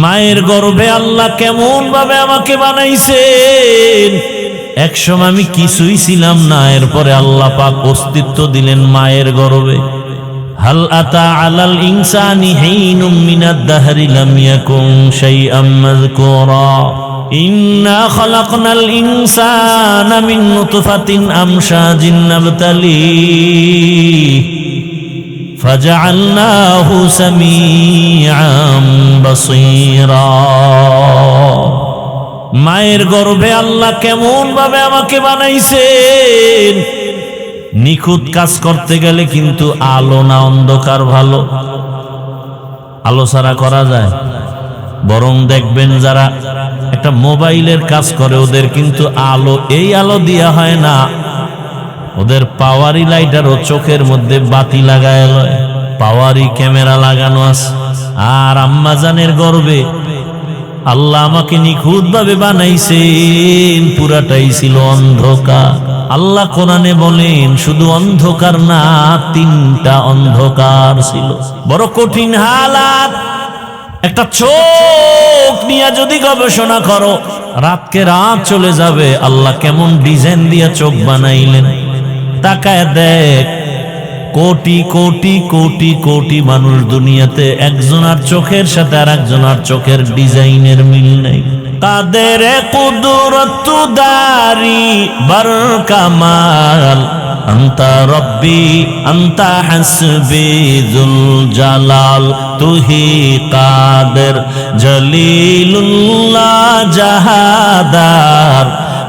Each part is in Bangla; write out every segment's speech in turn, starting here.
মায়ের গর্ভে আল্লাহ কেমন ভাবে আমাকে বানাইছেন। একসময় আমি কিছুই ছিলাম না, এরপরে আল্লাহ পাক অস্তিত্ব দিলেন মায়ের গর্ভে। হাল আতা আলাল ইনসানি হিনুম মিনাদ দাহরি লাম ইয়াকুন শাইআম মাযকুরা ইন্না খালাকনাল ইনসানা মিন নুতফাতিন আমশাজিন নাবতালিহি ফাজআলনাহু সামিআম বাসীরা। মায়ের গর্ভে আল্লাহ কেমন ভাবে আমাকে বানাইছেন। নিখুঁত কাজ করতে গেলে কিন্তু আলো না অন্ধকার ভালো? আলো ছাড়া করা যায়? বরং দেখবেন যারা একটা মোবাইলের কাজ করে ওদের কিন্তু আলো এই আলো দেয়া হয় না, ওদের পাওয়ারি লাইটার ও চোখের মধ্যে বাতি লাগায় লয়, পাওয়ারি ক্যামেরা লাগানো আছে। আর আম্মাজানের গর্ভে আল্লাহ আমাকে নিখুঁত ভাবে বানাইছেন, পুরাটাই ছিল অন্ধকার। আল্লাহ কোরআনে বলেন শুধু অন্ধকার না, তিনটা অন্ধকার ছিল। বড় কঠিন হালাত। একটা চোখ নিয়ে যদি গবেষণা করো, রাতকে রাত চলে যাবে। আল্লাহ কেমন ডিজাইন দিয়ে চোখ বানাইলেন, তাকায় দেখ। কোটি কোটি কোটি কোটি মানুষ দুনিয়াতে, একজনের চোখের সাথে আর একজনের চোখের ডিজাইনের মিল নেই। কাদের কুদরত দারি বার কামাল আন্তা রব্বি আন্তা হাসবি যুল জালাল তুহি কাদের জলিলুল্লাহ জাহাদার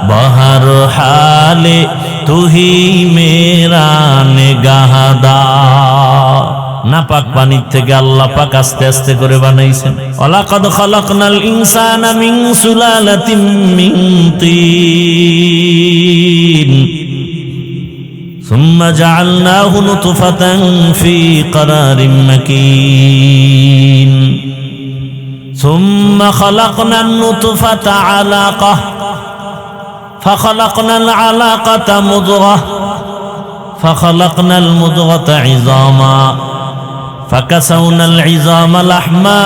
বহর হালে তুহি মেরা নিগাহদার। নাপাক পানির থেকে আল্লাহ পাক আস্তে আস্তে করে বানাইছেন। ওয়ালাকাদ খালাকনাল ইনসানা মিন সুলালাতিন মিন তিন সুম্মা জাআলনাহু নুতফাতান ফি ক্বারারিন মাকিন সুম্মা খালাকনান নুতফাতা আলাকাহ فخلقنا العلاقة مضغة فخلقنا المضغة عظاما فكسونا العظام لحما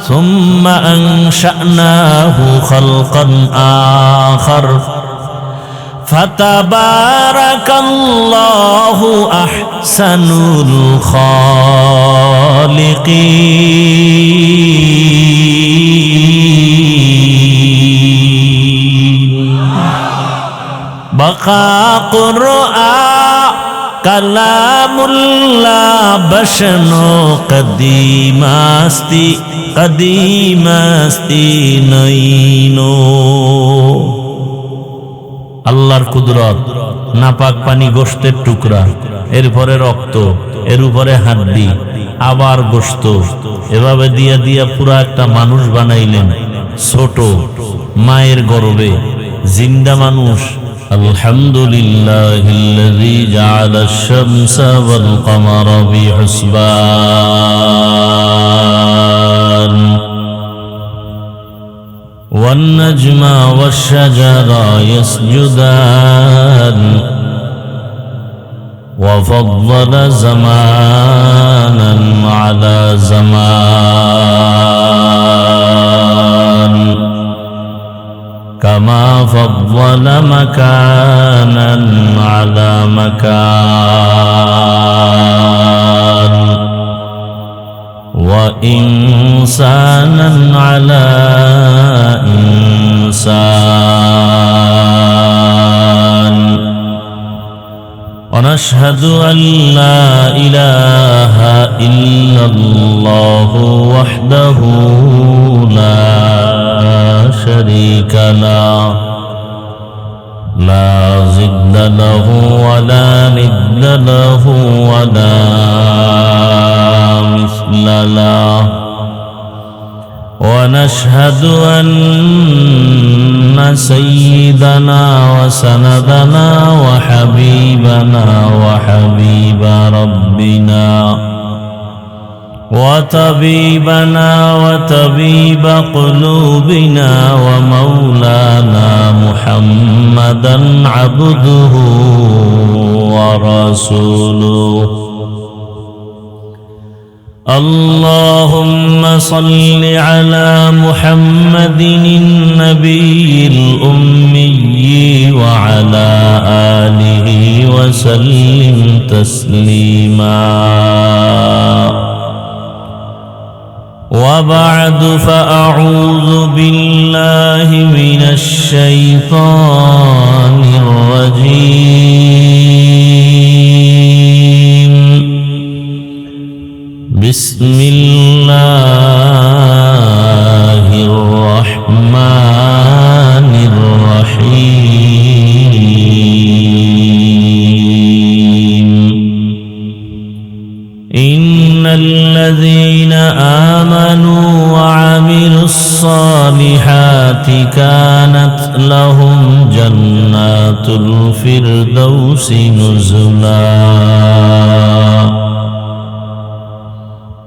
ثم أنشأناه خلقا آخر فتبارك الله أحسن الخالقين بقى قرآن কালামুল্লাহ বসনো কদিমাস্তি কদিমাস্তি নইনো। আল্লাহর কুদরত। নাপাক পানি গোশতের টুকরা, এরপরে রক্ত, এর উপরে হাড্ডি, আবার গোশত, এভাবে দিয়া দিয়া পুরা একটা মানুষ বানাইলেন। ছোট মায়ের গর্ভে জিন্দা মানুষ। আলহামদুলিল্লাহিল্লাযী জাআলাশ শামসা ওয়াল কমারা বিহুসবান ওয়ান নাজমা ওয়াশ শাজারা ইয়াসজুদান ওয়া ফাদ্দালা জামানান আলা জামান كما فضل مكانا على مكان وإنسانا على إنسان ونشهد أن لا إله إلا الله وحده لا شريك له لا ضد له ولا ند له ولا مثل له ونشهد أن سيدنا وسندنا وحبيبنا وحبيب ربنا وطبيبنا وطبيب قلوبنا ومولانا محمدا عبده ورسوله اللهم صل على محمد النبي الأمي وعلى آله وسلم تسليما. وبعد فأعوذ بالله من الشيطان الرجيم. بسم الله الرحمن الرحيم. إن الذين آمنوا وعملوا الصالحات كانت لهم جنات الفردوس نزلا.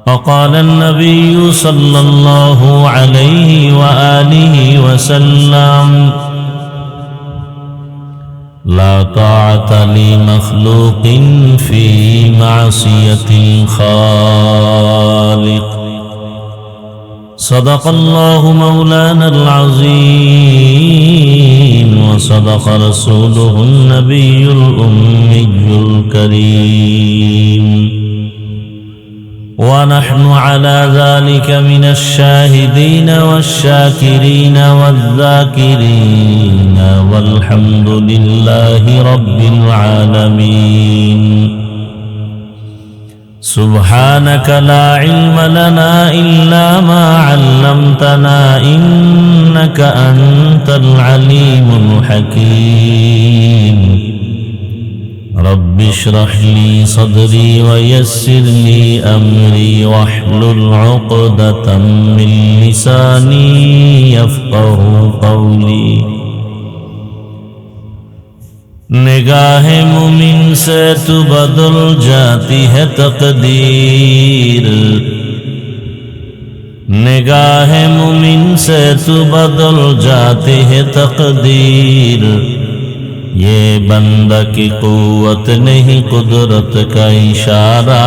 وقال النبي صلى الله عليه وآله وسلم: لا طاعة لمخلوق في معصية الخالق. صدق الله مولانا العظيم وصدق رسوله النبي الأمي الكريم. ونحن على ذلك من الشاهدين والشاكرين والذاكرين والحمد لله رب العالمين. سبحانك لا علم لنا إلا ما علمتنا إنك أنت العليم الحكيم. رب اشرح لي صدري ويسر لي أمري واحلل عقدة من لساني يفقه قولي. निगाह मुमिन से तू बदल जाती है तकदीर. निगाह मुमिन से तू बदल जाती है तकदीर. ये बंदा की कुव्वत नहीं कुदरत का इशारा.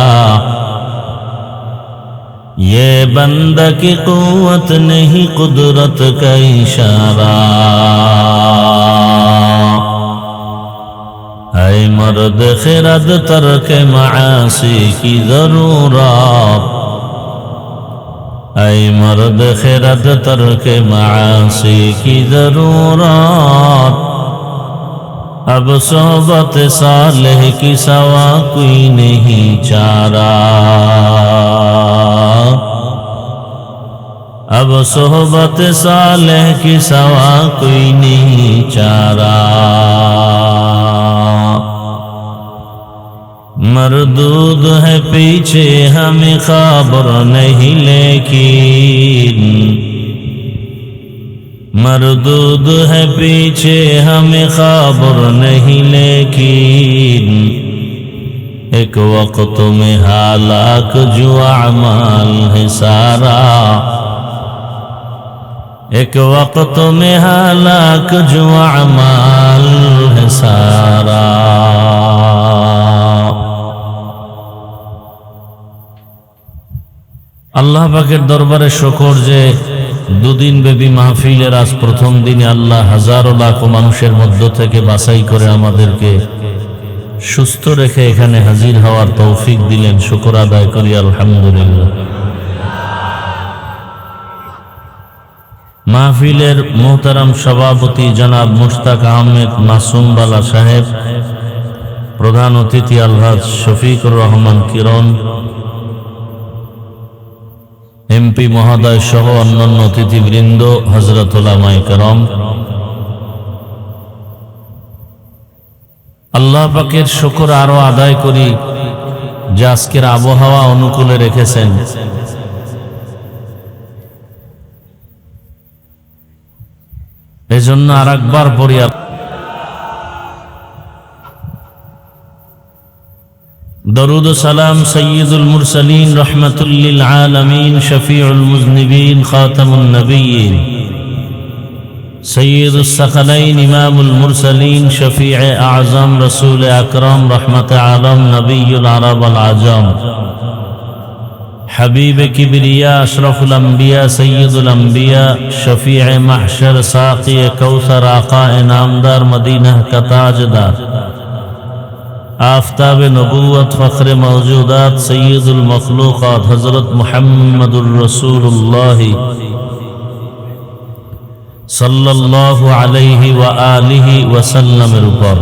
ये बंदा की कुव्वत नहीं कुदरत का इशारा. ऐ मर्द खिरद तर्क मासी की जरूरत. ऐ मर्द खिरद तर्क मासी की जरूरत. अब सोहबत सालेह की सवा कोई नहीं चारा. अब सोहबत सालेह की सवा कोई नहीं चारा. मरदूद है पीछे हमें खबर नहीं लेकिन. मरदूद है पीछे हमें खबर नहीं लेकिन. एक वक्त में हालाक जो अमाल है सारा. एक वक्त में हालाक जो अमाल है सारा. আল্লাহ পাকের দরবারে শুকর যে দুদিন ব্যাপী মাহফিলের আজ প্রথম দিনে আল্লাহ হাজারো লাখো মানুষের মধ্য থেকে বাছাই করে আমাদেরকে সুস্থ রেখে এখানে হাজির হওয়ার তৌফিক দিলেন। শুকর আদায় করি আলহামদুলিল্লাহ। মাহফিলের মোহতারাম সভাপতি জনাব মুশতাক আহমেদ মাসুমবালা সাহেব, প্রধান অতিথি আলহাজ শফিকুর রহমান কিরণ, এমপি মহোদয় সহ অন্যান্য অতিথিবৃন্দ, হযরত উলামায়ে কেরাম, আল্লাহ পাকের শুকর আরো আদায় করি যে আজকের আবহাওয়া অনুকূলে রেখেছেন। এজন্য আরেকবার পড়ি দরুদ ও সালাম সাইয়্যিদুল মুরসালিন রাহমাতুল লিল আলামিন শফিউল মুযনিবিন খাতামুন নবিয়্যিন সৈয়দুস সাকালাইন ইমামুল মুরসালিন শফিয়ে আযম রাসূল আকরাম রহমতে আলম নবিয়ুল আরব আল আজম حبیب کبریا اشرف الانبیاء سید الانبیاء شفیع محشر ساقی کوثر آقا انعامدار مدینہ کا تاجدار آفتاب نبوت فخر موجودات سید المخلوقات حضرت محمد الرسول اللہ صلی اللہ علیہ وآلہ وسلم উপর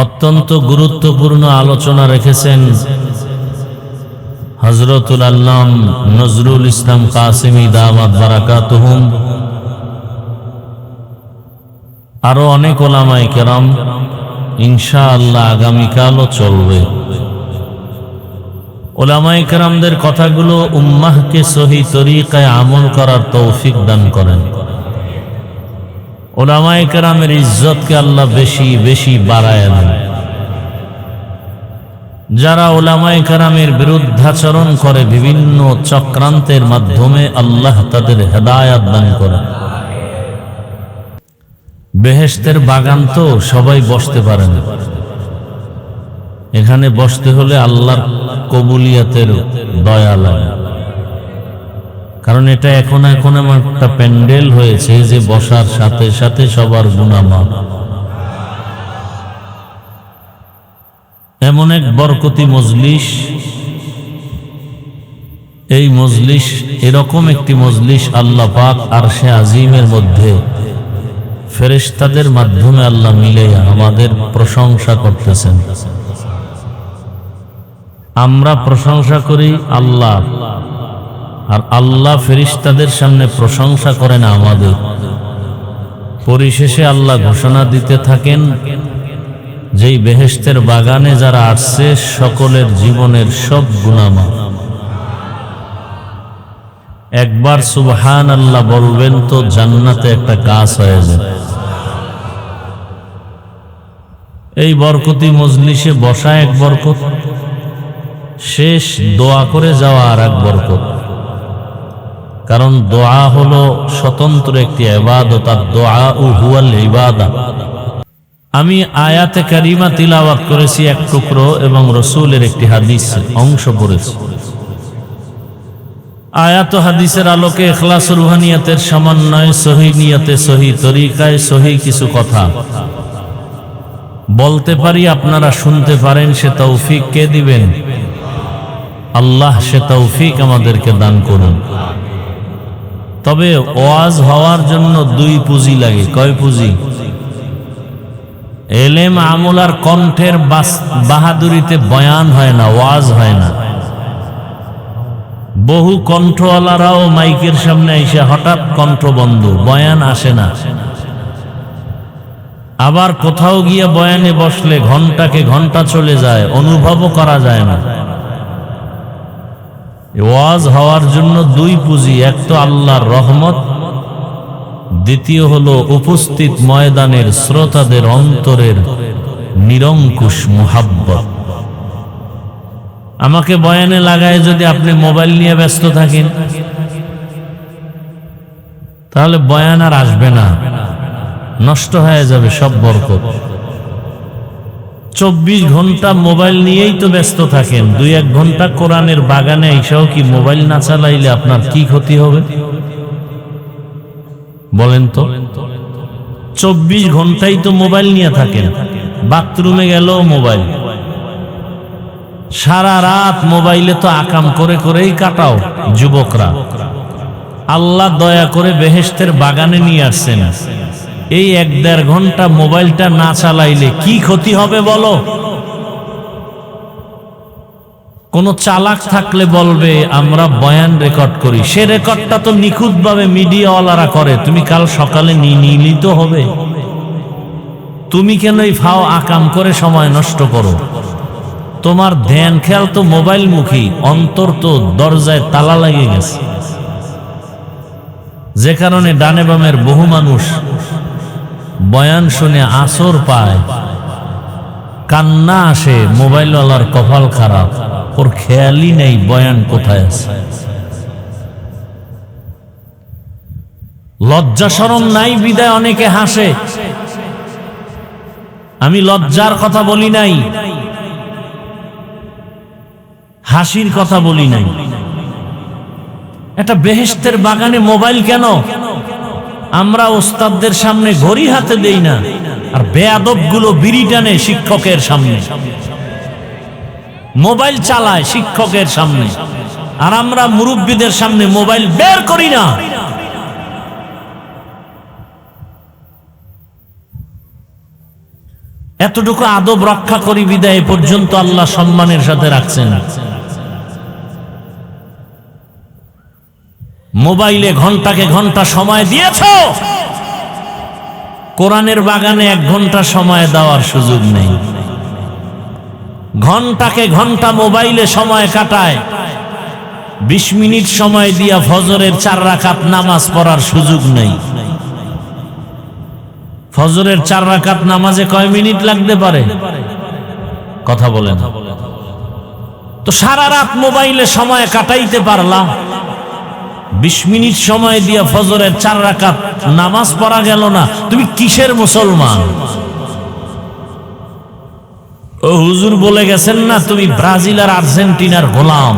অত্যন্ত গুরুত্বপূর্ণ আলোচনা রেখেছেন হযরতুল আল্লাম নজরুল ইসলাম কাসেমী দামাত বারাকাতুহুম। আরো অনেক উলামায়ে কেরাম ইনশাআল্লাহ আগামীকালও চলবে। উলামায়ে কেরামদের কথাগুলো উম্মাহকে সহি তরিকায় আমল করার তৌফিক দান করেন। উলামায়ে কেরামের ইজ্জতকে আল্লাহ বেশি বেশি বাড়ায় দেন। যারা উলামায়ে কেরামের বিরুদ্ধাচরণ করে বিভিন্ন চক্রান্তের মাধ্যমে আল্লাহ তাদের হেদায়াত দান করেন। বেহেশতের বাগান তো সবাই বসতে পারে না, এখানে বসতে হলে আল্লাহর কবুলিয়াতের দয়া লাগে। কারণ এটা এখন একটা প্যান্ডেল হয়েছে যে বসার সাথে সাথে সবার গুনাহ মাফ। এমন এক বরকতি মজলিস, এই মজলিস এরকম একটি মজলিস আল্লাহ পাক আরশে আজিমের মধ্যে ফেরেশতাদের মাধ্যমে আল্লাহ মিলে আমাদের প্রশংসা করতেছেন। আমরা প্রশংসা করি আল্লাহ, আর আল্লাহ ফেরেশতাদের সামনে প্রশংসা করেন আমাদের। পরিশেষে আল্লাহ ঘোষণা দিতে থাকেন, যেই বেহেশতের বাগানে যারা আসছে সকলের জীবনের সব গুনাহ মাফ। একবার সুবহানাল্লাহ বলবেন তো জান্নাতে একটা গাছ হয়ে যাবে। এই বরকতি মজলিসে বসা এক বরকত, শেষ দোয়া করে যাওয়া আর এক বরকত। কারণ দোয়া হলো স্বতন্ত্র একটি ইবাদত, আর দোয়া হুয়াল ইবাদা। আমি আয়াতে কারিমা তিলাওয়াত করেছি এক টুকরো এবং রসূলের একটি হাদিস অংশ পড়েছি। আয়াত ও হাদিসের আলোকে ইখলাস রুহানিয়াতের সমন্বয়ে সহি নিয়তে সহি তরিকায় সহি কিছু কথা বলতে পারি, আপনারা শুনতে পারেন। সে তৌফিক কে দিবেন? আল্লাহ সে তৌফিক আমাদেরকে দান করুন। তবে ওয়াজ হওয়ার জন্য দুই পুঁজি লাগে। কয় পুঁজি? এলেম আমল আর কণ্ঠের বাহাদুরিতে বয়ান হয় না, ওয়াজ হয় না। বহু কণ্ঠওয়ালারাও মাইকের সামনে এসে হঠাৎ কণ্ঠ বন্ধ, বয়ান আসে না। আবার কোথাও গিয়ে বয়ানে বসলে ঘন্টাকে ঘন্টা চলে যায়, অনুভবও করা যায় না। ওয়াজ হওয়ার জন্য দুই পুঁজি, এক তো আল্লাহর রহমত, দ্বিতীয় হলো উপস্থিত ময়দানের শ্রোতাদের অন্তরের নিরঙ্কুশ মুহাব্বত। আমাকে বয়ানে লাগায় যদি আপনি মোবাইল নিয়ে ব্যস্ত থাকেন, তাহলে বয়ান আর আসবে না, নষ্ট হয়ে যাবে সব বরকত। 24 ঘন্টা মোবাইল নিয়েই তো ব্যস্ত থাকেন, 2-1 ঘন্টা কোরআনের বাগানে এসেও কি মোবাইল না চালাইলে আপনার কি ক্ষতি হবে বলেন তো? 24 ঘন্টাই তো মোবাইল নিয়ে থাকেন, বাথরুমে গেলেও মোবাইল, সারা রাত মোবাইলে তো আকাম করে করেই কাটাও যুবকরা। আল্লাহ দয়া করে বেহেশতের বাগানে নিয়ে আসছেন, এই 1-1.5 ঘন্টা মোবাইলটা না চালাইলে কি ক্ষতি হবে বলো? কোন চালাক থাকলে বলবে আমরা বয়ান রেকর্ড করি, সে রেকর্ডটা তো নিখুঁতভাবে মিডিয়াওয়ালারা করে, তুমি কাল সকালে নিলেই তো হবে। তুমি কেন এই ফাও আকাম করে সময় নষ্ট করো? তোমার ধ্যান খেয়াল তো মোবাইল মুখী, অন্তর তো দরজায় তালা লাগে গেছে। যে কারণে ডানে বামের বহু মানুষ বয়ান শুনে আসর পায়, কান্না আসে, মোবাইলওয়ালার কপাল খারাপ, ওর খেয়ালই নেই বয়ান কোথায় আছে। লজ্জা শরম নাই বিদায় অনেকে হাসে, আমি লজ্জার কথা বলি নাই, হাসির কথা বলি নাই। একটা বেহেশতের বাগানে মোবাইল কেন? আমরা ওস্তাদদের সামনে ঘড়ি হাতে দেই না, আর বেয়াদব গুলো বিড়ি টানে শিক্ষকের সামনে, মোবাইল চালায় শিক্ষকের সামনে, আর আমরা মুরব্বীদের সামনে মোবাইল বের করি না। এতটুকু আদব রক্ষা করি বিদায় পর্যন্ত আল্লাহ সম্মানের সাথে রাখছেন। মোবাইলে ঘন্টাকে ঘন্টা সময় দিয়েছ, কোরআনের বাগানে 1 ঘন্টা সময় দেওয়ার সুযোগ নেই। ঘন্টাকে ঘন্টা মোবাইলে সময় কাটায়, 20 মিনিট সময় দিয়া ফজরের 4 রাকাত নামাজ পড়ার সুযোগ নেই। ফজরের 4 রাকাত নামাজে কয় মিনিট লাগতে পারে? কথা বলেন তো। সারা রাত মোবাইলে সময় কাটাইতে পারলা, 20 মিনিট সময় দিয়া ফজরের 4 রাকাত নামাজ পড়া গেল না, তুমি কিসের মুসলমান? ও হুজুর বলে গেছেন না, তুমি ব্রাজিল আর আর্জেন্টিনার গোলাম।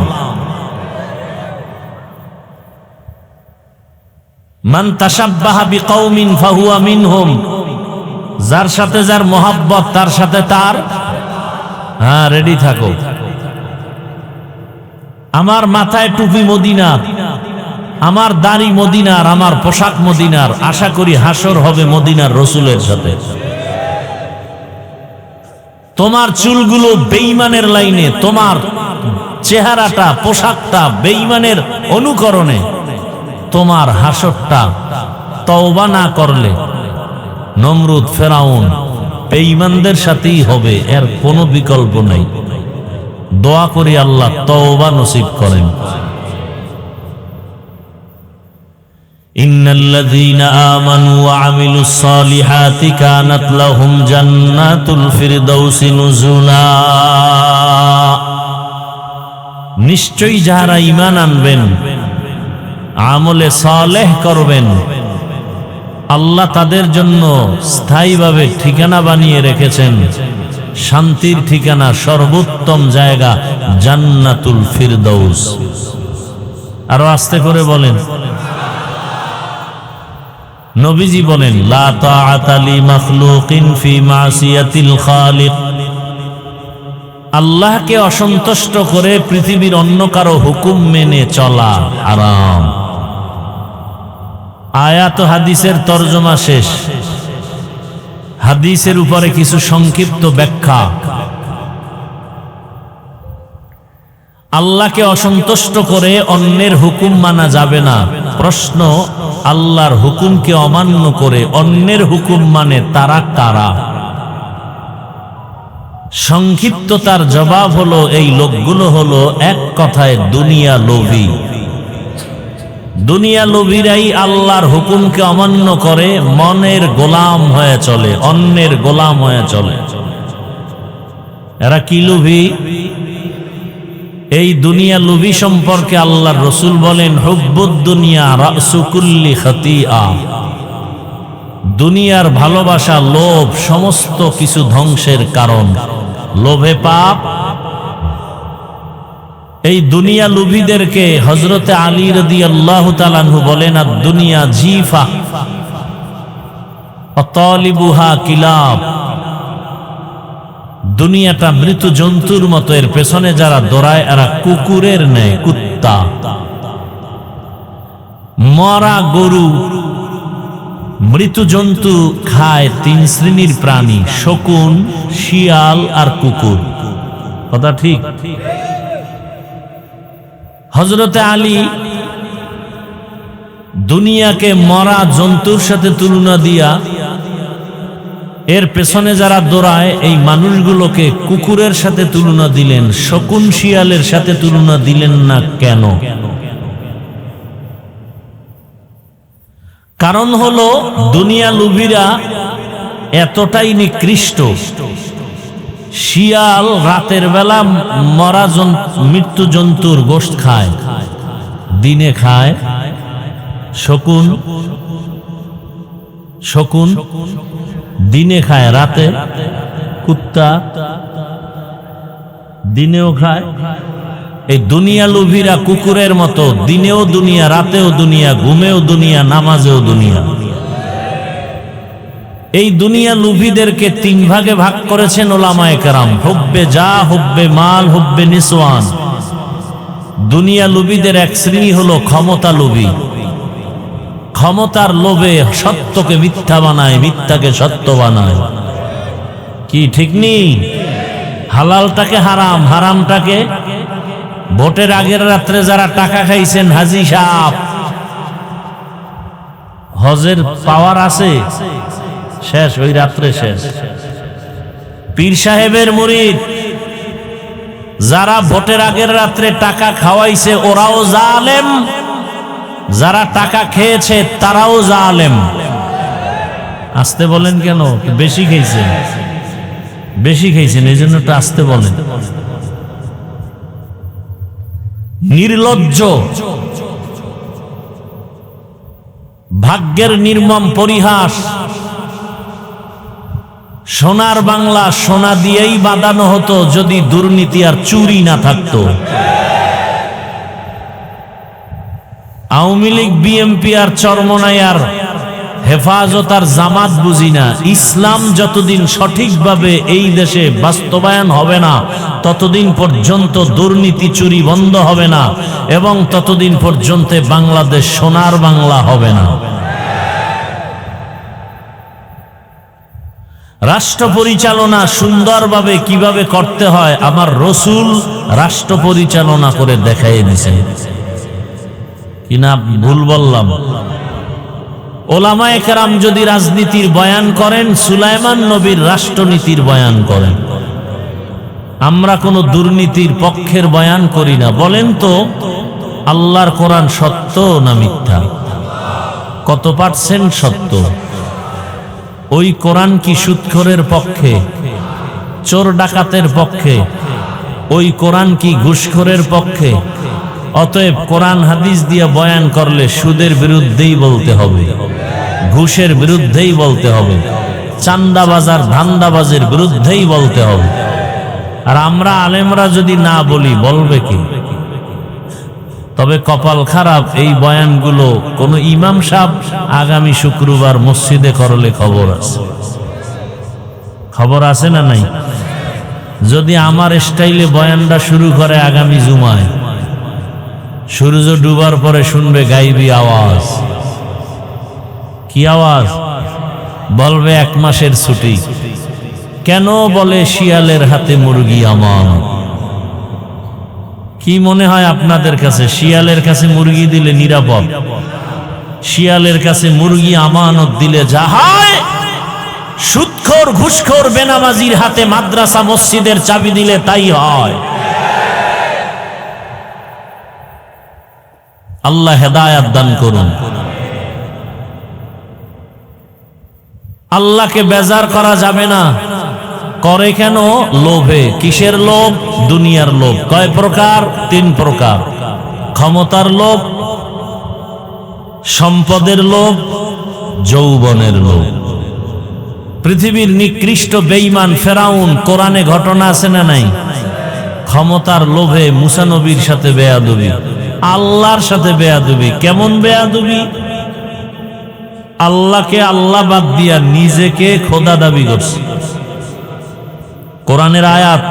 মান তাশাব্বাহা বিকাউমিন ফাহুয়া মিনহুম, যার সাথে যার মোহাব্বত তার সাথে তার। হ্যাঁ, রেডি থাকো। আমার মাথায় টুপি মদিনার, আমার দাড়ি মদিনার, আমার পোশাক মদিনার। আশা করি হাসর হবে মদিনার রসুলের সাথে। তোমার চুলগুলো বেঈমানের লাইনে, তোমার চেহারাটা পোশাকটা বেঈমানের অনুকরণে, তোমার হাসরটা তওবা না করলে নমরুদ ফেরাউন বেঈমানদের সাথেই হবে, এর কোনো বিকল্প নাই। দোয়া করি আল্লাহ তওবা নসিব করেন। ইন্নাল্লাযীনা আমানু ওয়া আমিলুস সালিহাতি কানাত লাহুম জান্নাতুল ফিরদাউসি নুজুলা। নিশ্চয়ই যারা ঈমান আনবেন, আমলে সালেহ করবেন, আল্লাহ তাদের জন্য স্থায়ীভাবে ঠিকানা বানিয়ে রেখেছেন, শান্তির ঠিকানা, সর্বোত্তম জায়গা জান্নাতুল ফিরদাউস। আরো আস্তে করে বলেন। নবীজি বলেন, লা তাআতা লি মাখলুকিন ফি মাসিয়াতিল খালিক। আল্লাহকে অসন্তুষ্ট করে পৃথিবীর অন্য কারো হুকুম মেনে চলা হারাম। আয়াত ও হাদিসের তরজমা শেষ। হাদিসের উপরে কিছু সংক্ষিপ্ত ব্যাখ্যা। আল্লাহকে অসন্তুষ্ট করে অন্যের হুকুম মানা যাবে না। প্রশ্ন, আল্লাহর হুকুমকে অমান্য করে অন্যের হুকুম মানে তারা কারা? সংক্ষিপ্ত তার জবাব হলো, এই লোকগুলো হলো এক কথায় দুনিয়া লোভী। দুনিয়া লোভীরাই আল্লাহর হুকুমকে অমান্য করে মনের গোলাম হয়ে চলে, অন্যের গোলাম হয়ে চলে। এরা কি লোভী? এই দুনিয়া লোভী সম্পর্কে আল্লাহর রাসূল বলেন, হুব্বুদ দুনিয়া রাসু কুল্লি খাতিআ। দুনিয়ার ভালোবাসা, লোভ সমস্ত কিছু ধ্বংসের কারণ। লোভে পাপ। এই দুনিয়া লোভীদেরকে হযরতে আলী রাদিয়াল্লাহু তাআলা আনহু বলেন, আদ-দুনিয়া জিফা ওয়া তালিবুহা কিলাব। দুনিয়াটা মৃত জন্তুর মতো, এর পেছনে যারা দৌড়ায় এরা কুকুরের ন্যায়, কুত্তা। মরা গরু, মৃত জন্তু খায় 3 শ্রেণীর প্রাণী, শকুন, শিয়াল আর কুকুর। কথা ঠিক? হযরতে আলী দুনিয়াকে মরা জন্তুর সাথে তুলনা দিয়া এর পেছনে যারা দৌড়ায় এই মানুষগুলোকে কুকুরের সাথে তুলনা দিলেন, শকুন শিয়ালের সাথে তুলনা দিলেন না কেন? কারণ হলো দুনিয়া লোভীরা এতটাই নিকৃষ্ট। শিয়াল রাতের বেলা মরা মৃত্যু জন্তুর গোশত খায়, দিনে খায়। শকুন দিনে খায়, রাতে কুত্তা দিনেও খায়। এই দুনিয়া লোভীরা কুকুরের মতো, দিনেও দুনিয়া, রাতেও দুনিয়া, ঘুমেও দুনিয়া, নামাজেও দুনিয়া। এই দুনিয়া লোভীদেরকে তিন ভাগে ভাগ করেছেন ওলামায়ে কেরাম, হুব্বে যা, হুব্বে মাল, হুব্বে নিসওয়ান। দুনিয়া লোভীদের এক শ্রেণী হলো ক্ষমতা লোভী। ক্ষমতার লোভে সত্যকে মিথ্যা বানায়, মিথ্যাকে সত্য বানায়। কি ঠিক নেই? হালালটাকে হারাম, হারামটাকে। ভোটের আগের রাত্রে যারা টাকা খাইছেন, হাজি সাহেব, হজের পাওয়ার আছে, শেষ, ওই রাত্রে শেষ। পীর সাহেবের মুরিদ যারা ভোটের আগের রাত্রে টাকা খাওয়াইছে, ওরাও জালেম, যারা টাকা খেয়েছে তারাও জালেম। আসতে বলেন কেন? বেশি খেয়েছেন, বেশি খেয়েছেন, এই জন্য তো আসতে বলেন। নির্লজ্জ, ভাগ্যের নির্মম পরিহাস। সোনার বাংলা সোনা দিয়েই বাঁধানো হতো যদি দুর্নীতি আর চুরি না থাকতো। আওয়ামী লীগ, বিএনপি আর চরমনাই আর হেফাজত আর জামাত বুঝি না। ইসলাম যতদিন সঠিকভাবে এই দেশে বাস্তবায়ন হবে না, ততদিন পর্যন্ত দুর্নীতি চুরি বন্ধ হবে না, এবং ততদিন পর্যন্ত বাংলাদেশ সোনার বাংলা হবে না। রাষ্ট্র পরিচালনা সুন্দরভাবে কিভাবে করতে হয় আমার রসুল রাষ্ট্র পরিচালনা করে দেখাই দিয়েছেন। কিনা ভুল বললাম? ওলামায়ে কেরাম যদি রাজনীতির বয়ান করেন, সুলাইমান নবীর রাষ্ট্রনীতির বয়ান করেন। আমরা কোনো দুর্নীতির পক্ষের বয়ান করি না। বলেন তো, আল্লাহর কোরআন সত্য না মিথ্যা? কত পার্সেন্ট সত্য? ওই কোরআন কি সুদখোরের পক্ষে, চোর ডাকাতের পক্ষে? ওই কোরআন কি ঘুষখোরের পক্ষে? অতএব কোরআন হাদিস দিয়ে বয়ান করলে সুদের বিরুদ্ধেই বলতে হবে, ঘুষের বিরুদ্ধেই বলতে হবে, চান্দাবাজার ধান্দাবাজের বিরুদ্ধেই বলতে হবে। আর আমরা আলেমরা যদি না বলি, বলবে কি? তবে কপাল খারাপ, এই বয়ানগুলো কোন ইমাম সাহেব আগামী শুক্রবার মসজিদে করলে খবর আছে। খবর আছে না নাই? যদি আমার স্টাইলে বয়ানটা শুরু করে আগামী জুমায়, সূর্য ডুবার পরে শুনবে গাইবি আওয়াজ। কি আওয়াজ? বলবে 1 মাসের ছুটি। কেন? বলে শিয়ালের হাতে মুরগি আমানত। কি মনে হয় আপনাদের কাছে শিয়ালের কাছে মুরগি দিলে নিরাপদ? শিয়ালের কাছে মুরগি আমানত দিলে যা হয়, সুদখোর ঘুষখোর বেনামাজির হাতে মাদ্রাসা মসজিদের চাবি দিলে তাই হয়। আল্লাহ হেদায়াত দান করুন। আল্লাহকে বেজার করা যাবে না। করে কেন? লোভে। কিসের লোভ? দুনিয়ার লোভ। কয় প্রকার? 3 প্রকার। ক্ষমতার লোভ, সম্পদের লোভ, যৌবনের লোভ। পৃথিবীর নিকৃষ্ট বেঈমান ফেরাউন, কোরআনে ঘটনা আছে না নাই? ক্ষমতার লোভে মুসা নবীর সাথে বেয়াদবি, আল্লাহর সাথে বেয়াদবি। কেমন বেয়াদবি? আল্লাহকে আল্লাহ বাদ দিয়া নিজেকে খোদা দাবি করছে। কোরআনের আয়াত,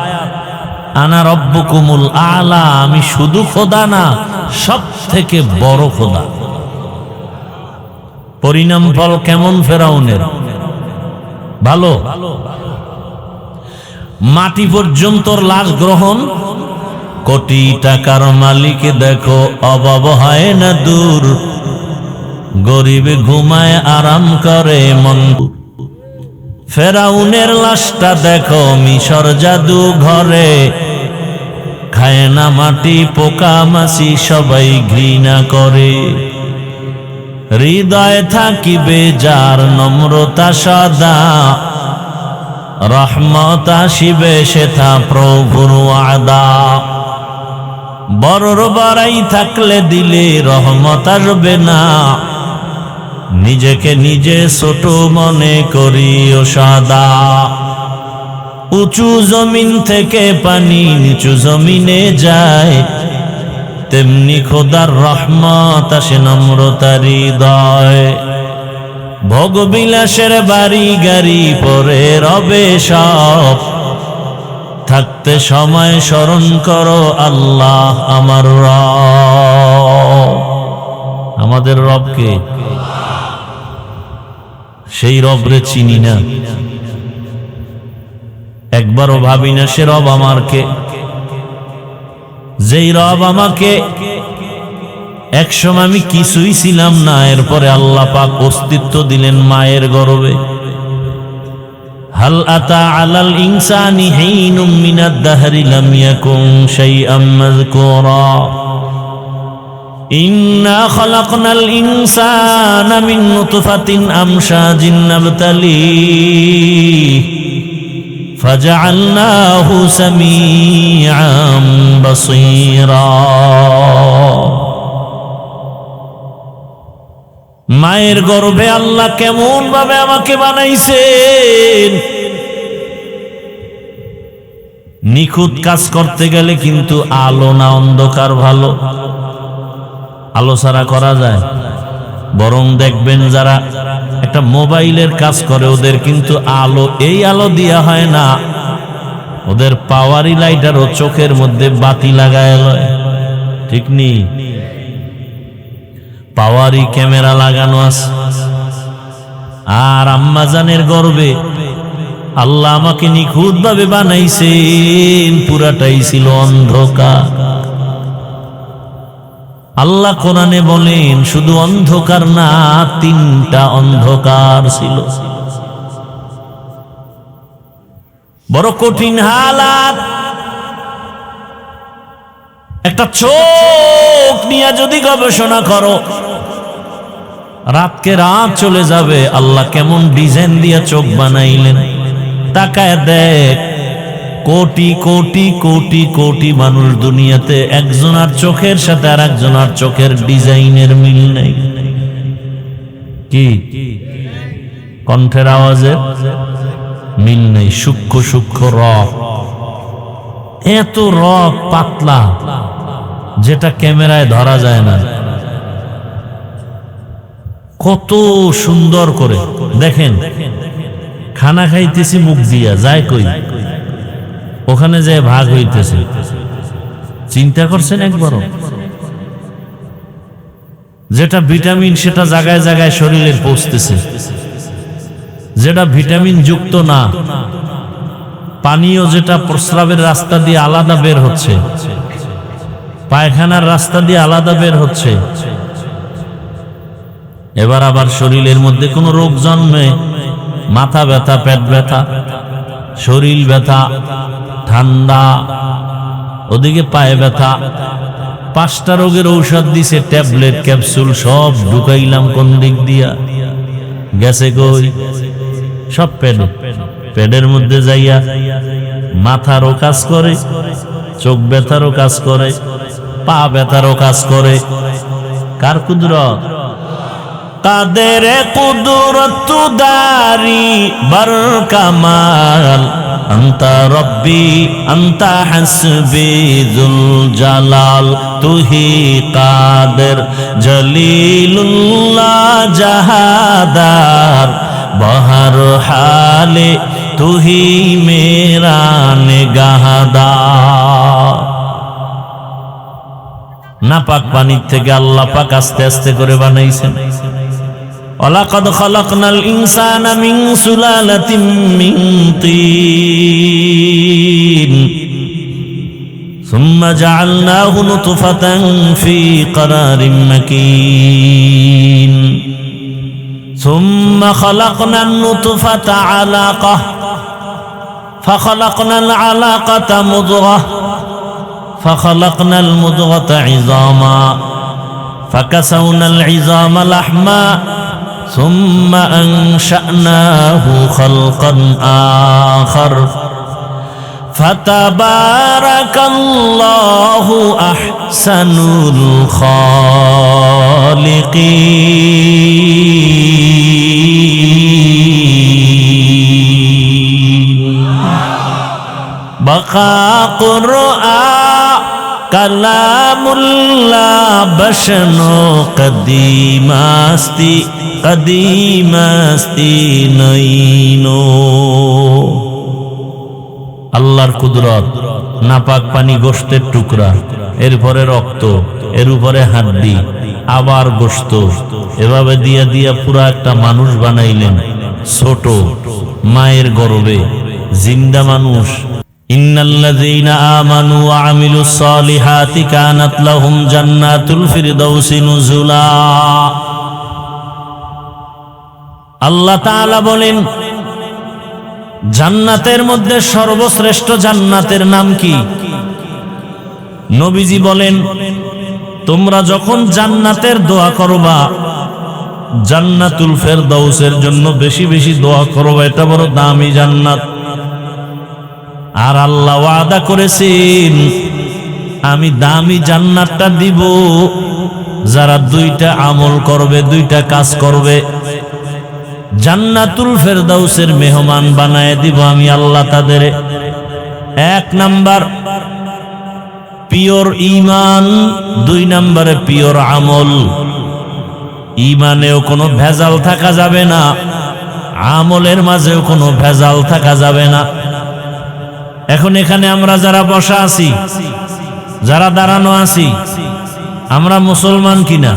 আনা রব্বুকুমুল আলা, আমি শুধু খোদা না, সব থেকে বড় খোদা। পরিণাম ফল কেমন ফেরাউনের? ভালো। মাটি পর্যন্ত লাশ গ্রহণ। কোটি টাকার মালিক দেখো অভাব হয় না দূর, গরিব ঘুমায় আরাম করে মন। ফেরাউনের লাশটা দেখো মিশর জাদু ঘরে, খায় না মাটি পোকা মাছি সবাই ঘৃণা করে। হৃদয় থাকিবে যার নম্রতা সদা, রহমত আসিবে সেথা প্রভুর ওয়াদা। বড়র বড়াই থাকলে দিলে রহমত আসবে না, নিজেকে নিজে ছোট মনে করিও সদা। উঁচু জমিন থেকে পানি নিচু জমিনে যায়, তেমনি খোদার রহমত আসে নম্রতার হৃদয়। ভোগবিলাসের বাড়ি গাড়ি পরে রবে সব, থাকতে সময় স্মরণ করো আল্লাহ আমার রব। আমাদের রবকে, সেই রবরে চিনি না, একবারও ভাবি না সে রব আমার কে। যেই রব আমাকে একসময় আমি কিছুই ছিলাম না, এরপরে আল্লাহ পাক অস্তিত্ব দিলেন মায়ের গর্ভে। হাল আতা আলাল ইনসানি হিনুম মিনাদ দাহরি লাম ইয়াকুন শাইআম মাযকুরা ইন্না খালাকনাল ইনসানা মিন নুতফাতিন আমশাজিন নাবতালিহি ফাজআলনাহু সামিআম বাসীরা। মায়ের গর্ভে আল্লাহ কেমন ভাবে আমাকে বানাইছেন। নিখুঁত কাজ করতে গেলে কিন্তু আলো না অন্ধকার ভালো। আলো ছাড়া করা যায়? বরং দেখবেন যারা একটা মোবাইলের কাজ করে ওদের কিন্তু আলো, এই আলো দেয়া হয় না, ওদের পাওয়ারি লাইটারও চোখের মধ্যে বাতি লাগায় লয়, ঠিক নি? পাওয়ারি ক্যামেরা লাগানো আছে। আর আম্মাজানের গর্ভে আল্লাহ আমাকে নিখুঁত ভাবে বানাইছেন, পুরাটাই ছিল অন্ধকার। আল্লাহ কোরআনে বলেন শুধু অন্ধকার না, তিনটা অন্ধকার ছিল। বড় কঠিন হালাত। একটা চোখ নিয়ে যদি গবেষণা করো, রাতকে রাত চলে যাবে। আল্লাহ কেমন ডিজাইন দিয়ে চোখ বানাইলেন, তাকায় দেখ। কোটি কোটি কোটি কোটি মানুষ দুনিয়াতে, একজনের চোখের সাথে আর একজনের চোখের ডিজাইনের মিল নেই। কি কণ্ঠের আওয়াজের মিল নেই। সূক্ষ্ম সূক্ষ্ম রক, এত রক পাতলা যেটা ক্যামেরায় ধরা যায় না। কত সুন্দর করে দেখেন। খানা খাইতেছি মুখ দিয়া, যায় কই? ওখানে যে ভাগ হইতেছে, চিন্তা করছেন একবারও? যেটা ভিটামিন সেটা জায়গায় জায়গায় শরীরে পৌঁছতেছে, যেটা ভিটামিন যুক্ত না, পানীয় যেটা প্রস্রাবের রাস্তা দিয়ে আলাদা বের হচ্ছে, পায়খানার রাস্তা দিয়ে আলাদা বের হচ্ছে। এবার আবার শরীরের মধ্যে কোনো রোগ জন্মে, মাথা ব্যথা, পেট ব্যথা, শরীর ব্যথা, ঠান্ডা, ওদিকে পায়ে ব্যথা, 5টা রোগের ঔষধ দিছে, ট্যাবলেট ক্যাপসুল সব ঢুকাইলাম কোন দিক দিয়া, গেছে কই? সব পেটের মধ্যে যাইয়া মাথারও কাজ করে, চোখ ব্যথারও কাজ করে, পা ব্যথারও কাজ করে। কার কুদরত? কাদের কুদরত দারি বার কামাল, আন্তা রব্বি আন্তা হাসবি যুল জালাল, তুহি কাদের জলিলুল্লাহ জাহাদার, বহর হালে তুহি মেরা নিগাহদার। নাপাক পানির থেকে আল্লাহ পাক আস্তে আস্তে করে বানাইছেন। ওয়ালাকাদ খালাকনাল ইনসানা মিন সুলালাতিন মিন তিন, সুম্মা জাআলনাহু নুতফাতান ফি ক্বারারিন মাকিন, সুম্মা খালাকনান নুতফাতা আলাকাহ, ফাখালাকনাল আলাকাতা মুদগাহ, ফাখালাকনাল মুদগাতা ইযামা, ফাকাসাউনাল ইযামা লাহমা, ثم أنشأناه خلقا آخر، فتبارك الله أحسن الخالقين। বাকা কুরআন কালামুল্লাহ বশনো কদিমাস্তি কদিমাস্তি নইনো। আল্লাহর কুদরত, নাপাক পানি গোশতের টুকরা, এরপরে রক্ত, এর উপরে হাড্ডি, আবার গোশত, এভাবে দিয়া দিয়া পুরা একটা মানুষ বানাইলেন, ছোট মায়ের গর্ভে জিন্দা মানুষ। ইন্নাল্লাযীনা আমানু ওয়া আমিলুস সালিহাতি কানাত লাহুম জান্নাতুল ফিরদাউসি নুজুলা। আল্লাহ তাআলা বলেন, জান্নাতের মধ্যে সর্বশ্রেষ্ঠ জান্নাতের নাম কি? নবীজি বলেন, তোমরা যখন জান্নাতের দোয়া করবা, জান্নাতুল ফেরদাউসের জন্য বেশি বেশি দোয়া করবা, এটা বড় দামি জান্নাত। আর আল্লাহ ওয়াদা করেছেন, আমি দামি জান্নাতটা দিব যারা দুইটা আমল করবে, দুইটা কাজ করবে। জান্নাতুল ফেরদাউসের মেহমান বানায় দিব আমি আল্লাহ তাদের। এক নাম্বার পিওর ঈমান, দুই নম্বরে পিওর আমল। ঈমানেও কোনো ভেজাল থাকা যাবে না, আমলের মাঝেও কোনো ভেজাল থাকা যাবে না। এখন এখানে আমরা যারা বসা আছি, যারা দাঁড়ানো আছি, আমরা মুসলমান কিনা?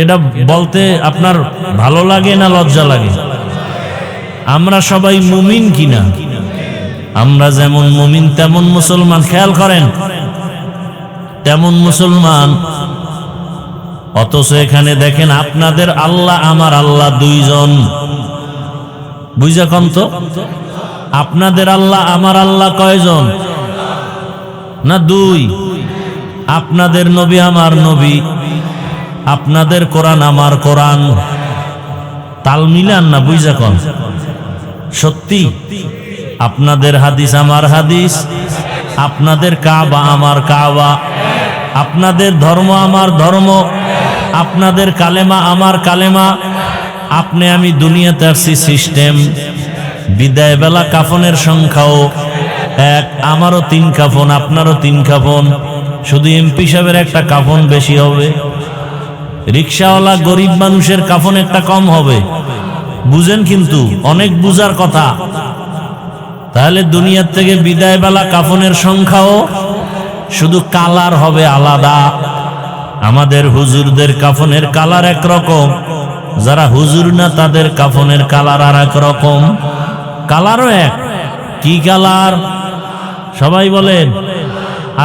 এটা বলতে আপনার ভালো লাগে না লজ্জা লাগে? আমরা সবাই মুমিন কিনা? আমরা যেমন মুমিন তেমন মুসলমান, খেয়াল করেন, তেমন মুসলমান। অথচ এখানে দেখেন আপনাদের আল্লাহ আমার আল্লাহ দুইজন। বুঝা কন তো, আপনাদের আল্লাহ আমার আল্লাহ কয়জন? না দুই। আপনাদের নবী আমার নবী, আপনাদের কোরআন আমার কোরআন। তাল মিলান না? বুঝা কন সত্যি? আপনাদের হাদিস আমার হাদিস, আপনাদের কাবা আমার কাবা, আপনাদের ধর্ম আমার ধর্ম, আপনাদের কালেমা আমার কালেমা। আপনি আমি দুনিয়াতে আসছি সিস্টেম। বিদায় বেলা কাফনের সংখ্যাও এক, আমারও 3 কাফন, আপনারও 3 কাফন, শুধু এমপি সাহেবের একটা কাফন বেশি হবে, রিক্সাওয়ালা গরিব মানুষের কাফন একটা কম হবে। বুঝেন কিন্তু, অনেক বুঝার কথা। তাহলে দুনিয়ার থেকে বিদায় বেলা কাফনের সংখ্যাও শুধু কালার হবে আলাদা। আমাদের হুজুরদের কাফনের কালার একরকম, যারা হুজুর না তাদের কাফনের কালার আর এক রকম। কালারও এক। কি কালার? সবাই বলেন।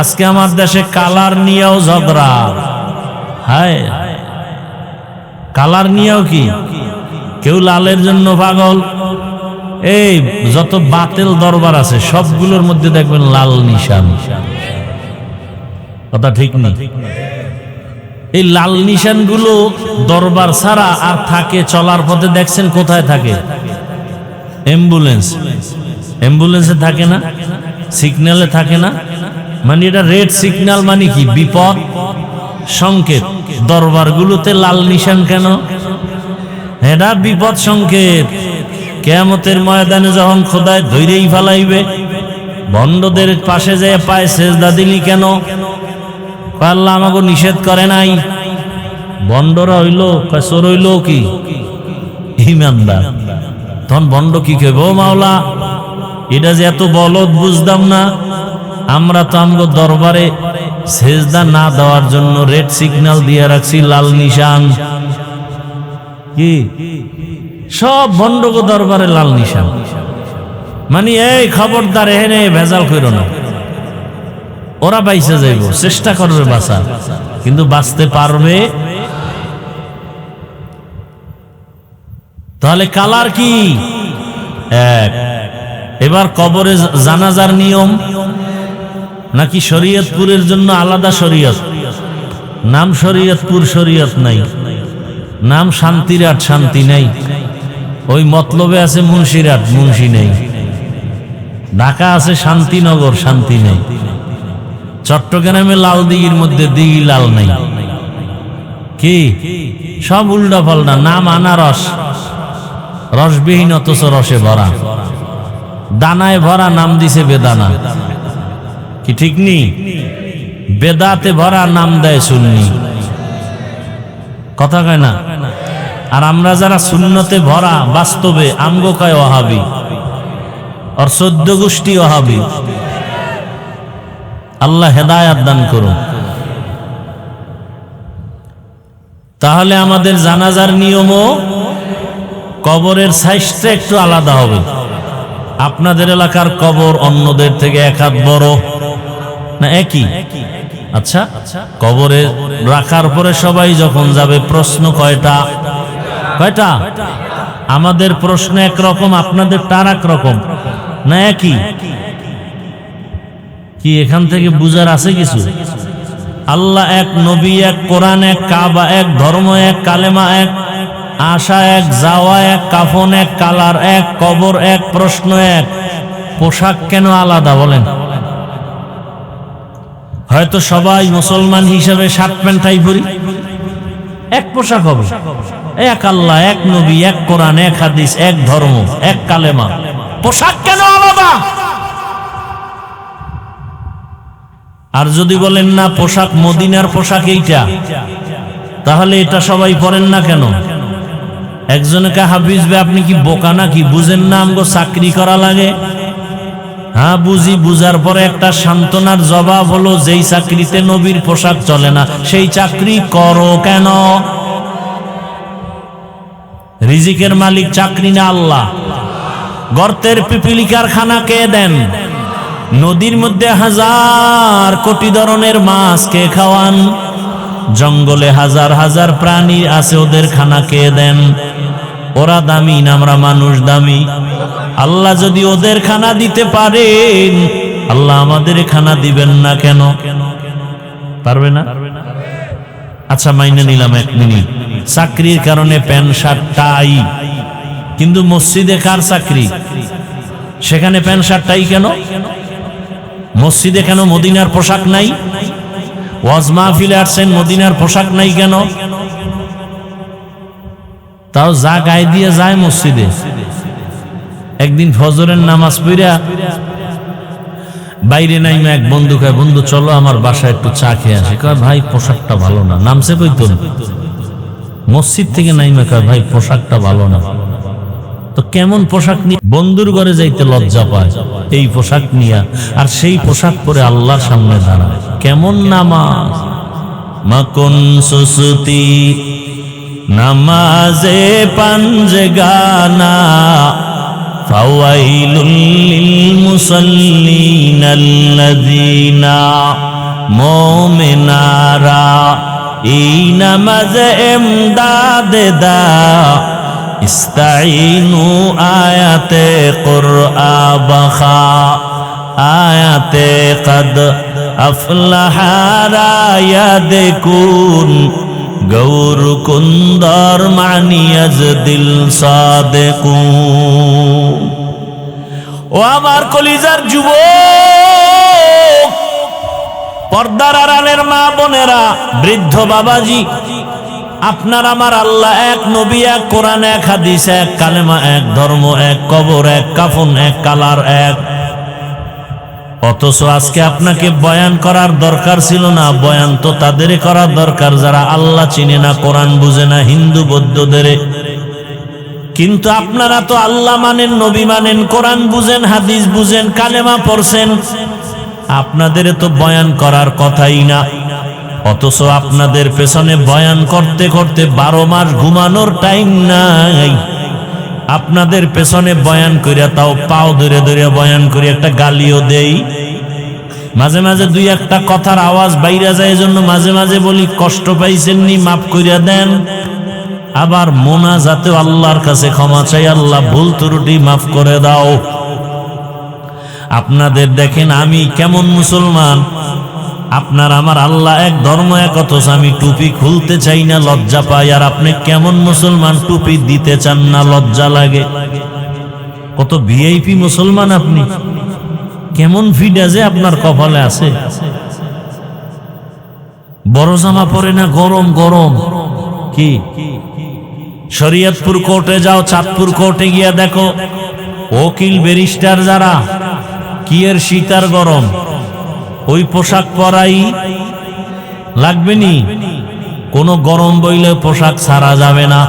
আজকে আমার দেশে কালার নিয়েও ঝগড়া। হায়, কালার নিয়েও কি? কেউ লালের জন্য পাগল। এই যত বাতিল দরবার আছে সবগুলোর মধ্যে দেখবেন লাল নিশান। কথা ঠিক নেই? এই লাল নিশানগুলো দরবার ছাড়া আর থাকে চলার পথে দেখছেন কোথায় থাকে? অ্যাম্বুলেন্স, অ্যাম্বুলেন্সে থাকে না, সিগন্যালে থাকে না। মানে এটা রেড সিগন্যাল, মানে কি? বিপদ সংকেত। দরবারগুলোতে লাল নিশান কেন? এটা বিপদ সংকেত। কিয়ামতের ময়দানে যখন খোদায় ধৈরেই ফেলাইবে, ভণ্ডদের পাশে যেয়ে পায় সেজদা দিলি কেন? আল্লাহ আমাকে নিষেধ করে নাই। ভণ্ডরা হইল চোর, হইল কি ইমানদার। তখন ভণ্ড কি কইব? ও মাওলা, এটা যে এত বলদ বুঝতাম না। আমরা তো আমগো দরবারে সেজদা না দেওয়ার জন্য রেড সিগন্যাল দিয়ে রাখছি, লাল নিশান। কি সব ভণ্ডগো দরবারে লাল নিশান। মানে এই খবরদার, এখানে ভেজাল কইরো না। ওরা বাইসে যাইব, চেষ্টা করবে বাঁচার, কিন্তু বাঁচতে পারবে? তাহলে কালার কি? এক। এবার কবরে জানাজার নিয়ম নাকি শরীয়তপুরের জন্য আলাদা শরীয়ত? নাম শরীয়তপুর, শরীয়ত নাই। নাম শান্তিরাট, শান্তি নাই। ওই মতলবে আছে মুন্সিরাট, মুন্সি নেই। ঢাকা আছে শান্তিনগর, শান্তি নেই। চট্টগ্রামে লাল দিঘির মধ্যে দিঘি লাল নাই। কি সব উল্টা পাল্টা। নাম আনারস, রসবিহীন অথচ রসে ভরা। দানায় ভরা নাম দিছে বেদানা, কি ঠিক নি? বেদাতে ভরা নাম দেয় সুন্নি, কথা কয় না? আর আমরা যারা সুন্নতে ভরা বাস্তবে আমগো কয় ওয়াহাবি, আর 14 গোষ্ঠী ওয়াহাবি। আল্লাহ হেদায়াত দান করুন। তাহলে আমাদের জানাজার নিয়মও কবরের সাইজটা একটু আলাদা হবে। আপনাদের এলাকার কবর অন্যদের থেকে এক হাত বড় না একই? আচ্ছা, কবরে রাখার পরে সবাই যখন যাবে প্রশ্ন কয়টা? আমাদের প্রশ্ন একরকম, আপনাদের তার একরকম না একই? কি এখান থেকে বুঝার আছে কিছু? আল্লাহ এক, নবী এক, কোরআন এক, কাবা এক, ধর্ম এক, কালেমা এক, আশা এক, যাওয়া এক, কাফন এক, কালার এক, কবর এক, প্রশ্ন এক, পোশাক কেন আলাদা বলেন? হয়তো সবাই মুসলমান হিসেবে শার্ট প্যান্টাই পরি, এক পোশাক হবে, এক আল্লাহ, এক নবী, এক কোরআন, এক হাদিস, এক ধর্ম, এক কালেমা, পোশাক কেন আলাদা? আর যদি বলেন না পোশাক মদিনার পোশাক এইটা, তাহলে এটা সবাই পরেন না কেন? একজনকে হাফিজ ভাই আপনি কি বোকা নাকি? বুঝেন না আমগো চাকরি করা লাগে? হ্যাঁ বুঝি। বুঝার পরে একটা সান্ত্বনার জবাব হলো, যেই চাকরিতে নবীর পোশাক চলে না সেই চাকরি করো কেন? রিজিকের মালিক চাকরি না আল্লাহ। গর্তের পিপিলিকার খানা কে দেন? নদীর মধ্যে হাজার কোটি ধরনের মাছ কে খাওয়ান? জঙ্গলে হাজার হাজার প্রাণী আছে, ওদের খানা কে দেন? ওরা দামি না আমরা মানুষ দামি? আল্লাহ যদি ওদের খানা দিতে পারেন, আল্লাহ আমাদের খানা দিবেন না কেন? পারবে না? আচ্ছা মাইনে নিলাম 1 মিনিট, চাকরির কারণে প্যান্ট শার্ট টাই, কিন্তু মসজিদে কার চাকরি? সেখানে প্যান্ট শার্ট টাই কেন? মসজিদে কেন মদিনার পোশাক নাই? ওয়াজ মাহফিলে আসছেন, মদিনার পোশাক নাই কেন? তাও যা গায়ে দিয়ে যায় মসজিদে। একদিন ফজরের নামাজ পড়া বাইরে নাইমা এক বন্ধু কয়, বন্ধু চলো আমার বাসায় একটু চা খেয়ে আসি। কয় ভাই পোশাকটা ভালো না। নামছে কইতো মসজিদ থেকে নাইমা কয়, ভাই পোশাকটা ভালো না। তো কেমন পোশাক নিয়ে বন্ধুর ঘরে যাইতে লজ্জা পায় এই পোশাক নিয়া, আর সেই পোশাক পরে আল্লাহর সামনে দাঁড়ায়। কেমন নামাজ! মাকুন সুসুতি নামাজে পাঞ্জে গানা, ফাওয়াইলুল লিল মুসাল্লিনাল্লাযিনা মুমিনারা এই নামাজে ইমদাদে দা ইস্তাইনু আয়াতে কুরআ বাখা আয়াতে কদ আফলাহা রায়াদকুন গৌর কুন্দর মানিয়াজ দিল সাদেকুন। ও আমার কলিজার যুবক, পর্দার আড়ালের মা বোনেরা, বৃদ্ধ বাবাজি, আপনার আমার আল্লাহ এক, নবী এক, কোরআন এক, হাদিস এক, কালেমা এক, ধর্ম এক, কবর এক, কাফন এক, কালার এক। অথচ আজকে আপনাকে বয়ান করার দরকার ছিল না। বয়ান তো তাদের করার দরকার যারা আল্লাহ চিনে না, কোরআন বুঝে না, হিন্দু বৌদ্ধদের। কিন্তু আপনারা তো আল্লাহ মানেন, নবী মানেন, কোরআন বুঝেন, হাদিস বুঝেন, কালেমা পড়ছেন, আপনাদের তো বয়ান করার কথাই না। অথচ আপনাদের পেছনে বয়ান করতে করতে 12 মাস ঘুমানোর টাইম নাই। আপনাদের পেছনে বয়ান করিয়া, তাও পাও ধরে ধরে বয়ান করি, একটা গালিও দেই, মাঝে মাঝে 2-1টা কথার আওয়াজ বাইরে যায়, এজন্য মাঝে মাঝে বলি কষ্ট পাইছেননি, মাফ করিয়া দেন। আবার মোনাজাতে আল্লাহর কাছে ক্ষমা চাই, আল্লাহ ভুল ত্রুটি মাফ করে দাও। আপনাদের দেখেন আমি কেমন মুসলমান, আপনার আমার আল্লাহ এক, ধর্ম এক, অথচ আমি টুপি খুলতে চাই না, লজ্জা পাই। আর আপনি কেমন মুসলমান, টুপি দিতে চান না, লজ্জা লাগে। কত ভিআইপি মুসলমান আপনি, কেমন ফিডা যে আপনার কপালে আছে। বড় জামা পরে না, গরম গরম। কি শরীয়তপুর কোর্টে যাও, চাঁদপুর কোর্টে গিয়া দেখো উকিল ব্যারিস্টার যারা, কি এর শীত আর গরম, ওই পোশাক পরাই লাগবে নি। কোনো গরম বইলে পোশাক ছাড়া যাবে না।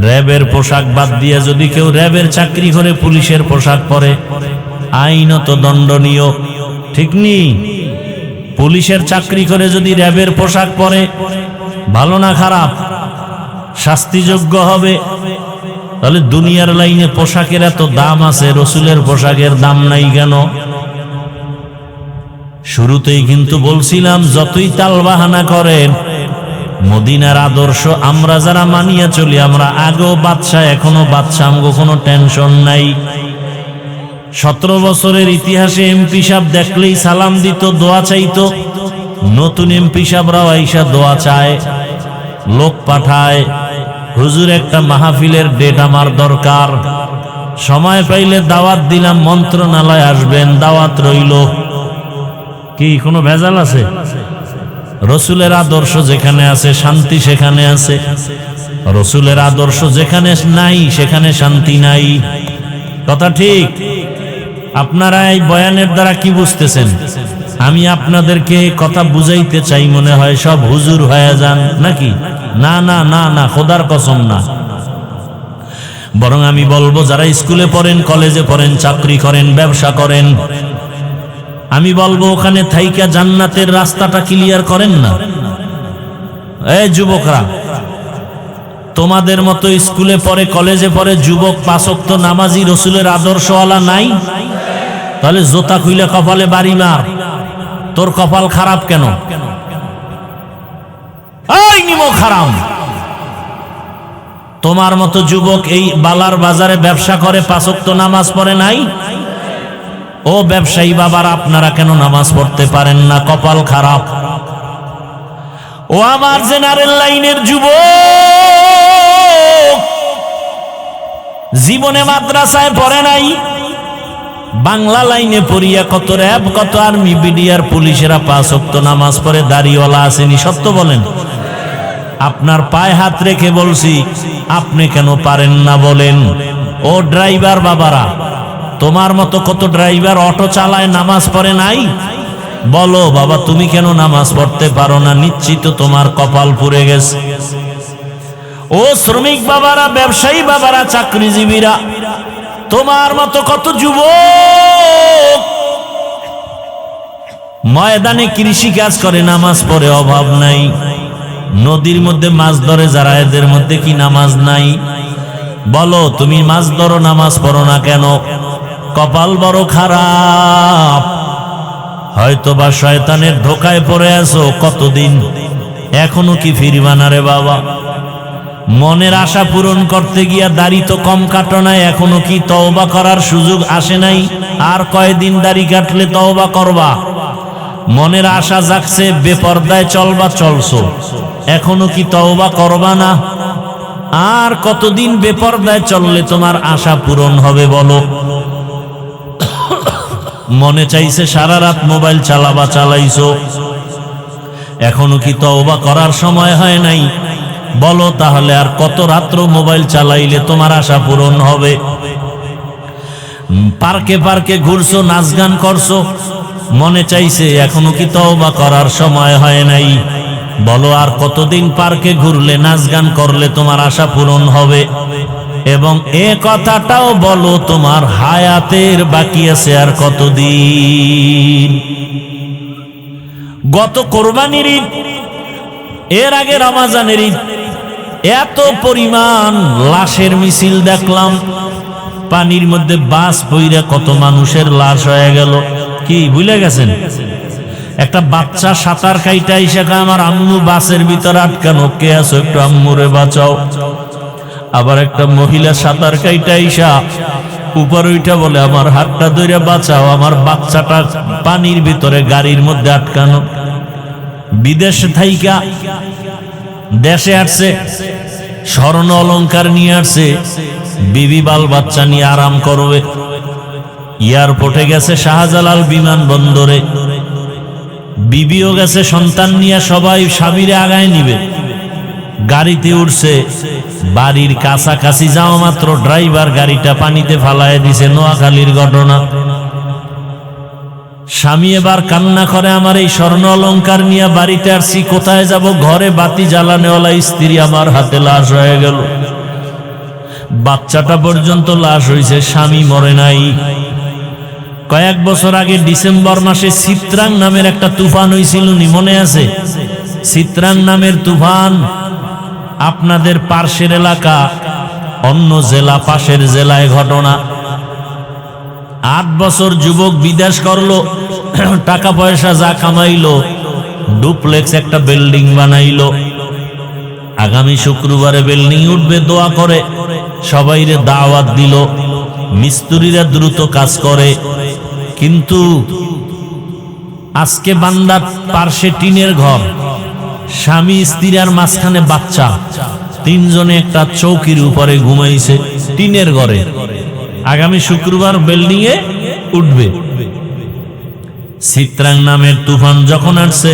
র্যাবের পোশাক বাদ দিয়ে যদি কেউ র্যাবের চাকরি করে পুলিশের পোশাক পরে, আইনত দণ্ডনীয়, ঠিক নি? পুলিশের চাকরি করে যদি র্যাবের পোশাক পরে, ভালো না খারাপ? শাস্তিযোগ্য হবে। তাহলে দুনিয়ার লাইনে পোশাকের এত দাম আছে, রসুলের পোশাকের দাম নাই কেন? শুরুতেই কিন্তু বলছিলাম, যতই তালবাহানা করেন, মদিনার আদর্শ আমরা যারা মানিয়া চলি, আমরা আগেও বাদশা, এখনো বাদশা, আমগো কোনো টেনশন নাই। 17 বছরের ইতিহাসে এমপি সাহেব দেখলেই সালাম দিত, দোয়া চাইতো। নতুন এমপি সাহেবরাও আইসা দোয়া চায়, লোক পাঠায়, হুজুর একটা মাহফিলের ডেট আমার দরকার, সময় পাইলে দাওয়াত দিলাম, মন্ত্রণালয় আসবেন, দাওয়াত রইল। কি কোনো ভেজাল আছে? রসুলের আদর্শ যেখানে আছে শান্তি সেখানে আছে, রসুলের আদর্শ যেখানে নাই সেখানে শান্তি নাই। কথা ঠিক? আপনারা এই বয়ানের দ্বারা কি বুঝতেছেন? আমি আপনাদেরকে কথা বুঝাইতে চাই, মনে হয় সব হুজুর হয়ে যান নাকি? না না না না, খোদার কসম না। বরং আমি বলবো, যারা স্কুলে পড়েন, কলেজে পড়েন, চাকরি করেন, ব্যবসা করেন, আমি বলবো ওখানে থাইকা জান্নাতের রাস্তাটা ক্লিয়ার করেন না। এই যুবকরা, তোমাদের মতো স্কুলে পড়ে, কলেজে পড়ে যুবক 5 ওয়াক্ত নামাজি, রসুলের আদর্শওয়ালা নাই? তাহলে জোতা খুইলে কপালে বাড়ি মার। তোর কপাল খারাপ কেন? এই নিমক হারাম, তোমার মতো যুবক এই বালার বাজারে ব্যবসা করে, 5 ওয়াক্ত নামাজ পড়ে নাই? ও ব্যবসায়ী বাবার, আপনারা কেন নামাজ পড়তে পারেন না? কপাল খারাপ। ও আমার জেনারেল লাইনের যুবক, জীবনে মাদ্রাসায় পড়ে নাই, বাংলা লাইনে পড়িয়া কত র্যাব, কত আর্মি, বিডিআর, পুলিশেরা 5 ওয়াক্ত নামাজ পড়ে, দাড়িওয়ালা আসেনি। সত্য বলেন? আপনার পায়ে হাত রেখে বলছি, আপনি কেন পারেন না বলেন? ও ড্রাইভার বাবারা, তোমার মতো কত ড্রাইভার অটো চালায়, নামাজ পড়ে নাই? বলো বাবা, তুমি কেন নামাজ পড়তে পারো না? নিশ্চিত তোমার কপাল পুড়ে গেছে। ও শ্রমিক বাবারা, ব্যবসায়ী বাবারা, চাকরিজীবীরা, তোমার মতো কত যুবক ময়দানে কৃষি কাজ করে, নামাজ পড়ে, অভাব নাই। নদীর মধ্যে মাছ ধরে যারা, এদের মধ্যে কি নামাজ নাই? বলো, তুমি মাছ ধরো, নামাজ পড়ো না কেন? কপাল বড় খারাপ। হয়তোবা শয়তানের ধোকায় পড়ে আছো কতদিন, এখনো কি ফিরবা না রে বাবা? মনের আশা পূরণ করতে গিয়া দাড়ি তো কম কাটো নাই, এখনো কি তওবা করার সুযোগ আসে নাই? আর কয়দিন দাড়ি কাটলে তওবা করবা? মনের আশা জাগছে, বেপরদায় চলবা, চলছো, এখনো কি তওবা করবা না? আর কতদিন বেপরদায় চললে তোমার আশা পূরণ হবে বলো? মনে চাইছে সারা রাত মোবাইল চালাবা, চালাইছো, এখনো কি তওবা করার সময় হয় নাই? বলো তাহলে আর কত রাত্র মোবাইল চালাইলে তোমার আশা পূরণ হবে? পার্কে পার্কে ঘুরছো, নাচ গান করছো, মনে চাইছে, এখনো কি তওবা করার সময় হয় নাই? বলো আর কতদিন পার্কে ঘুরলে, নাচ গান করলে তোমার আশা পূরণ হবে? এবং এ কথাটাও বলো, তোমার হায়াতের বাকি আছে আর কতদিন? গত কোরবানির ঈদ, এর আগে রমজানের ঈদ, এত পরিমাণ লাশের মিছিল দেখলাম। পানির মধ্যে বাস বইরা কত মানুষের লাশ হয়ে গেল। কি ভুলে গেছেন? একটা বাচ্চা সাঁতার কাইটা এসে আমার আম্মু বাসের ভিতরে আটকানো, কে আছো একটু আম্মুরে বাঁচাও। আবার একটা মহিলা সাঁতার কাইটা ইসা উপরে উঠা বলে, আমার হাতটা ধরে বাঁচাও, আমার বাচ্চাটা পানির ভিতরে গাড়ির মধ্যে আটকানো। বিদেশে থাইকা দেশে আসছে, স্বর্ণ অলংকার নিয়ে আসছে, বিবি বাল বাচ্চা নিয়ে আরাম করবে। এয়ারপোর্টে গেছে, শাহজালাল বিমানবন্দরে, বিবিও গেছে সন্তান নিয়ে, সবাই স্বামীরে আগায় নিবে। গাড়িতে উঠছে, বাড়ির কাছাকাছি যাওয়া মাত্র ড্রাইভার গাড়িটা পানিতে ফালায় দিছে। নোয়াখালীর ঘটনা। স্বামী এবার কান্না করে, আমার এই স্বর্ণ অলংকার নিয়ে বাড়িতে আসছি, কোথায় যাব? ঘরে বাতি জ্বালানেওয়ালা স্ত্রী আমার হাতে লাশ হয়ে গেল। বাচ্চাটা পর্যন্ত লাশ হয়েছে, স্বামী মরে নাই। কয়েক বছর আগে ডিসেম্বর মাসে চিত্রাং নামের একটা তুফান হয়েছিল, মনে আছে? চিত্রাং নামের তুফান আপনাদের পার্শ্বের এলাকা, অন্য জেলা, পাশের জেলায় ঘটনা। 8 বছর যুবক বিদেশ করলো, টাকা পয়সা যা কামাইলো, ডুপ্লেক্স একটা বিল্ডিং বানাইলো। আগামী শুক্রবারে বিল্ডিং উঠবে, দোয়া করে সবাইরে দাওয়াত দিল। মিস্ত্রিরা দ্রুত কাজ করে, কিন্তু আজকে বান্দার পার্শ্বে টিনের ঘর, স্বামী স্ত্রী আর মাঝখানে বাচ্চা, 3 জনে একটা চৌকির উপরে ঘুমাইছে টিনের ঘরে। আগামী শুক্রবার বিল্ডিং এ উঠবে। চিত্রাং নামের তুফান যখন আসছে,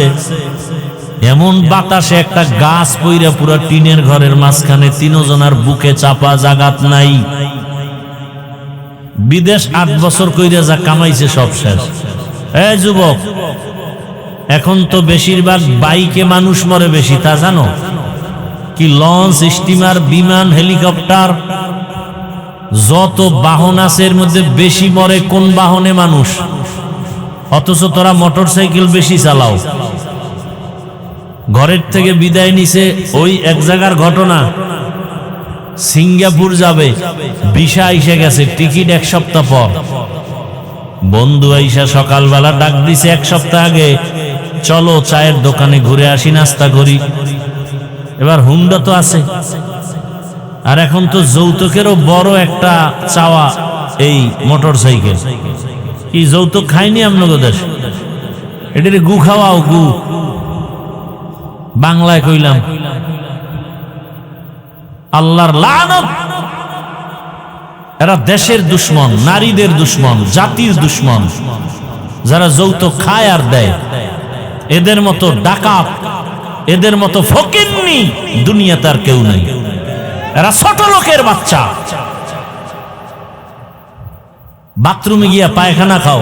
এমন বাতাসে একটা গাছ পইরা পুরো টিনের ঘরের মাঝখানে, 3 জনের বুকে চাপা, জাগাত নাই। বিদেশ 8 বছর কইরা যা কামাইছে সব শেষ। এই যুবক, এখন তো বেশিরভাগ বাইকে মানুষ মরে বেশি, তা জানো? কি লঞ্চ, স্টিমার, বিমান, হেলিকপ্টার, যত বাহন আছে এর মধ্যে বেশি মরে কোন বাহনে? মানুষ। অথচ তোরা মোটরসাইকেল বেশি চালাও। ঘরের থেকে বিদায় নিছে, ওই এক জায়গার ঘটনা, সিঙ্গাপুর যাবে, ভিসা এসে গেছে, টিকিট 1 সপ্তাহ পর। বন্ধু আইসা সকালবেলা ডাক দিছে 1 সপ্তাহ আগে, চলো চায়ের দোকানে ঘুরে আসি, নাস্তা করি। এবার হুন্ডা তো আছে, আর এখন তো যৌতুকেরও বড় একটা চাওয়া এই মোটরসাইকেল। কি যৌতুক খাইনি আপনাদের দেশ? এটার গু খাওয়াও, গু বাংলায় কইলাম। আল্লাহর লানত। এরা দেশের দুশ্মন, নারীদের দুশ্মন, জাতির দুশ্মন। যারা যৌতুক খায় আর দেয়, এদের মতো ডাকাত, এদের মতো ফকিন্নি দুনিয়াতে আর কেউ নাই। এরা ছোট লোকের বাচ্চা। বাথরুমে গিয়া পায়খানা খাও,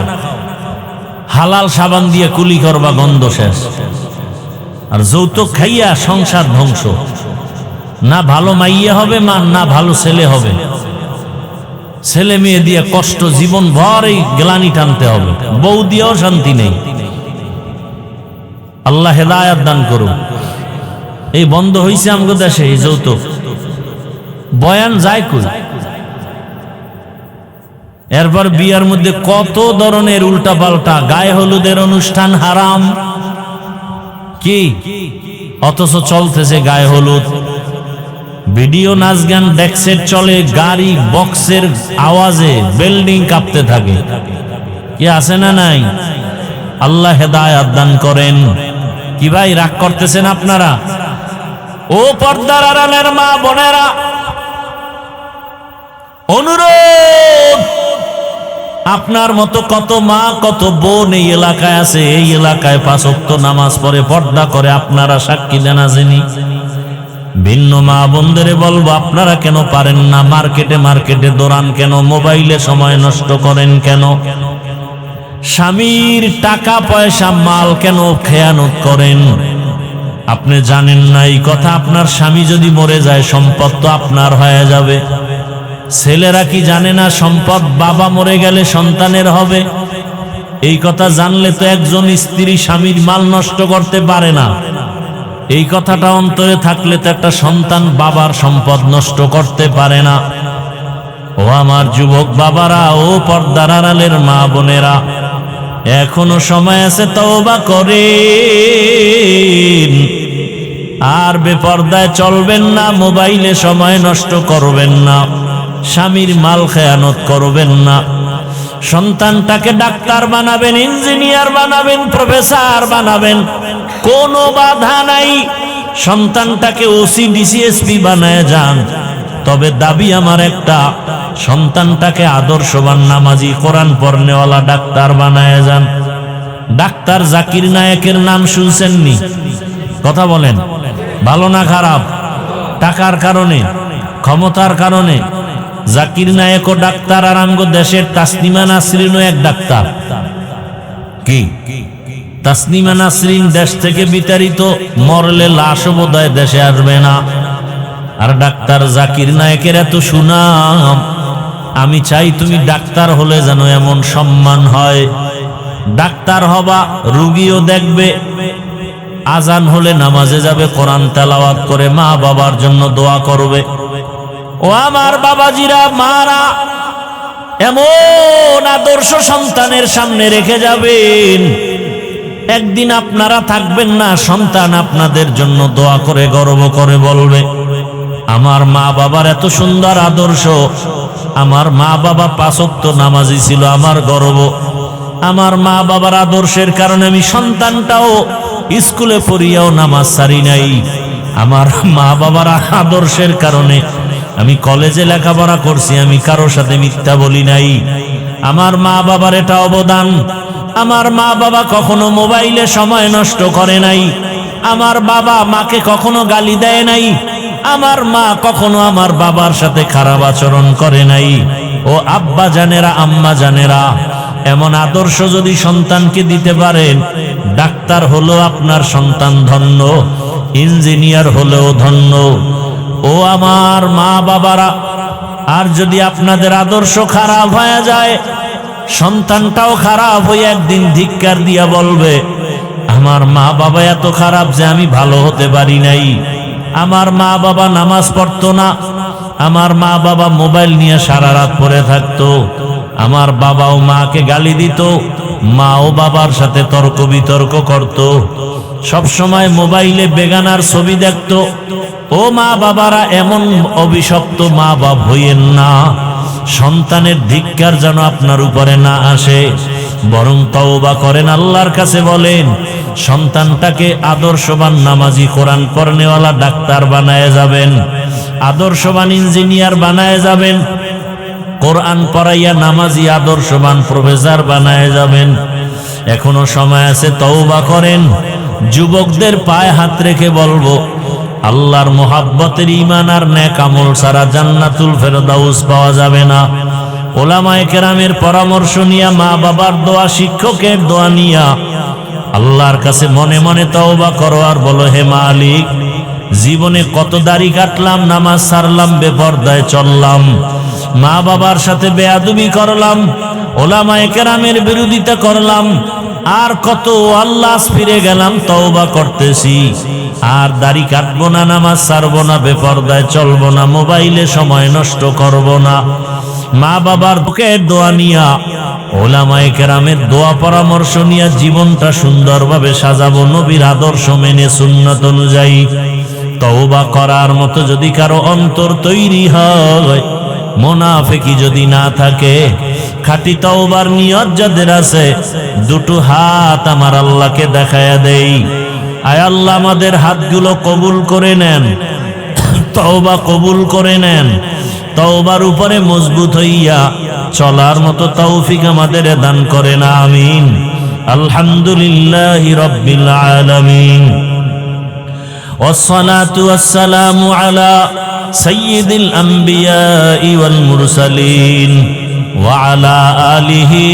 হালাল সাবান দিয়ে কুলি করবা, গন্ধ শেষ। আর যৌতুক খাইয়া সংসার ধ্বংস। না ভালো মাইয়া হবে মা, না ভালো ছেলে হবে। ছেলে মেয়ে দিয়ে কষ্ট, জীবন ভর এই গ্লানি টানতে হবে। বউ দিয়েও শান্তি নেই। আল্লাহ হেদায়াত দান করুন। এই বন্ধ হইছে আমগো দেশে এই যৌতুক। বয়ান যায় কই? এরপর বিয়ার মধ্যে কত ধরনের উল্টা পাল্টা, গায়ে হলুদের অনুষ্ঠান হারাম কি, অথচ চলতেছে গায়ে হলুদ। ভিডিও নাচ গান ডেক্সেট চলে, গাড়ি বক্সের আওয়াজে বিল্ডিং কাঁপতে থাকে। কি আছে না নাই? আল্লাহ হেদায়াত দান করেন। কি ভাই রাগ করতেছেন আপনারা? ও পর্দার আড়ালের মা বোনেরা, অনুরোধ, আপনার মতো কত মা কত বোন এই এলাকায় আছে, এই এলাকায় 5 ওয়াক্ত নামাজ পড়ে, পর্দা করে, আপনারা সাক্ষী দেন আছেনি। ভিন্ন মা বোনদের বলবো, আপনারা কেন পারেন না? মার্কেটে দৌড়ান কেন? মোবাইলে সময় নষ্ট করেন কেন? স্বামীর টাকা পয়সা মাল কেন খেয়ানত করেন? আপনি জানেন না এই কথা? আপনার স্বামী যদি মরে যায়, সম্পদ তো আপনার হয়ে যাবে। ছেলেরা কি জানে না সম্পদ বাবা মরে গেলে সন্তানের হবে? এই কথা জানলে তো একজন স্ত্রী স্বামীর মাল নষ্ট করতে পারে না। এই কথাটা অন্তরে থাকলে তো একটা সন্তান বাবার সম্পদ নষ্ট করতে পারে না। ও আমার যুবক বাবারা, ও পর্দার আড়ালের মা বোনেরা, এখনো সময় আছে, তওবা করেন। আর বেপর্দায় চলবেন না, মোবাইলে সময় নষ্ট করবেন না, স্বামীর মাল খেয়ানত করবেন না। সন্তানটাকে ডাক্তার বানাবেন, ইঞ্জিনিয়ার বানাবেন, প্রফেসর বানাবেন, কোনো বাধা নাই। সন্তানটাকে ওসি ডিসিএসপি বানায় যান। তবে দাবি আমার একটা, সন্তানটাকে আদর্শবান, নামাজি, কোরআন পড়নেওয়ালা ডাক্তার বানায় যান। ডাক্তার জাকির নায়েকের নাম শুনছেননি? কথা বলেন, ভালো না খারাপ? টাকার কারণে, ক্ষমতার কারণে। জাকির নায়েকও ডাক্তার, আর আমগো দেশের তাসনিমা নাসরিনও এক ডাক্তার। কি তাসনিমা নাসরিন দেশ থেকে বিতাড়িত, মরলে লাশও বোধহয় দেশে আসবে না। আর ডাক্তার জাকির নায়েকের এত সুনাম। আমি চাই তুমি ডাক্তার হলে যেন এমন সম্মান হয়। ডাক্তার হবা, রুগীও দেখবে, আজান হলে নামাজে যাবে, কোরআন তেলাওয়াত করে মা বাবার জন্য দোয়া করবে। ও আমার বাবাজিরা, মারা এমন আদর্শ সন্তানের সামনে রেখে যাবেন, একদিন আপনারা থাকবেন না, সন্তান আপনাদের জন্য দোয়া করে গর্ব করে বলবে, আমার মা বাবার এত সুন্দর আদর্শ, আমার মা বাবা 5 ওয়াক্ত নামাজি ছিল, আমার গর্ব। আমার মা বাবার আদর্শের কারণে আমি সন্তানটাও স্কুলে পড়িয়াও নামাজ ছাড়ি নাই। আমার মা বাবার আদর্শের কারণে আমি কলেজে লেখাপড়া করছি, আমি কারোর সাথে মিথ্যা বলি নাই। আমার মা বাবার এটা অবদান। আমার মা বাবা কখনো মোবাইলে সময় নষ্ট করে নাই। আমার বাবা মাকে কখনো গালি দেয় নাই। আমার মা কখনো আমার বাবার সাথে খারাপ আচরণ করে নাই। ও আব্বা জানেরা, আম্মা জানেরা, এমন আদর্শ যদি সন্তানকে দিতে পারেন, ডাক্তার হলো আপনার সন্তান ধন্য, ইঞ্জিনিয়ার হলেও ধন্য। ও আমার মা বাবারা, আর যদি আপনাদের আদর্শ খারাপ হয়ে যায়, সন্তানটাও খারাপ হয়ে একদিন ধিক্কার দিয়া বলবে, আমার মা বাবা এত খারাপ যে আমি ভালো হতে পারি নাই। আমার মা বাবা নামাজ পড়তো না, আমার মা বাবা মোবাইল নিয়ে সারা রাত পড়ে থাকতো, আমার বাবাও মাকে গালি দিত, মাও বাবার সাথে তর্ক বিতর্ক করত, সব সময় মোবাইলে বেগানার ছবি দেখত। ও মা বাবারা, এমন অভিশপ্ত মা বাপ হইয়েন না। সন্তানের ধিক্কার যেন আপনার উপরে না আসে, বরং তওবা করেন, আল্লাহর কাছে বলেন, সন্তানটাকে আদর্শবান নামাজি, কোরআন পড়নেওয়ালা ডাক্তার বানায় যাবেন, আদর্শবান ইঞ্জিনিয়ার বানায় যাবেন, কোরআন পড়াইয়া নামাজি আদর্শবান প্রফেসর বানায় যাবেন। এখনো সময় আছে, তওবা করেন। যুবকদের পায়ে হাত রেখে বলবো, আল্লাহর মোহাব্বতের ঈমান আর নেক আমল ছাড়া জান্নাতুল ফেরদাউস পাওয়া যাবে না। ওলামায়ে কেরামের পরামর্শ নিয়া, মা বাবার দোয়া, শিক্ষকের দোয়া নিয়া আল্লাহর কাছে মনে মনে তওবা করো, আর বলো, হে মালিক, জীবনে কত দাড়ি কাটলাম, নামাজ ছাড়লাম, বেপরদায় চললাম, মা বাবার সাথে বেয়াদবি করলাম, ওলামায়ে কেরামের বিরোধিতা করলাম, আর কত আল্লাহ ফিরে গেলাম, তওবা করতেছি, আর দাড়ি কাটবো না, নামাজ ছাড়বো না, বেপরদায় চলবো না, মোবাইলে সময় নষ্ট করব না। মা বাবার বুকের দোয়া নিয়া, ওলামায়ে কেরামের দোয়া পরামর্শ নিয়া জীবনটা সুন্দরভাবে সাজাবো, নবীর আদর্শ মেনে, সুন্নাত অনুযায়ী। তওবা করার মতো যদি কারো অন্তর তৈরি হয়, মুনাফিকি যদি না থাকে, খাঁটি তওবার নিয়ত যাদের আছে, দুটো হাত আমার আল্লাহকে দেখায়া দেই। আয় আল্লাহ, আমাদের হাতগুলো কবুল করে নেন, তওবা কবুল করে নেন, তওবার উপরে মজবুত হইয়া চলার মতো তৌফিক আমাদের দান করেন, আমিন। আলহামদুলিল্লাহি রাব্বিল আলামিন, ওয়াসসালাতু ওয়াসসালামু আলা সাইয়্যিদিল আম্বিয়াই ওয়াল মুরসালিন ওয়া আলা আলিহি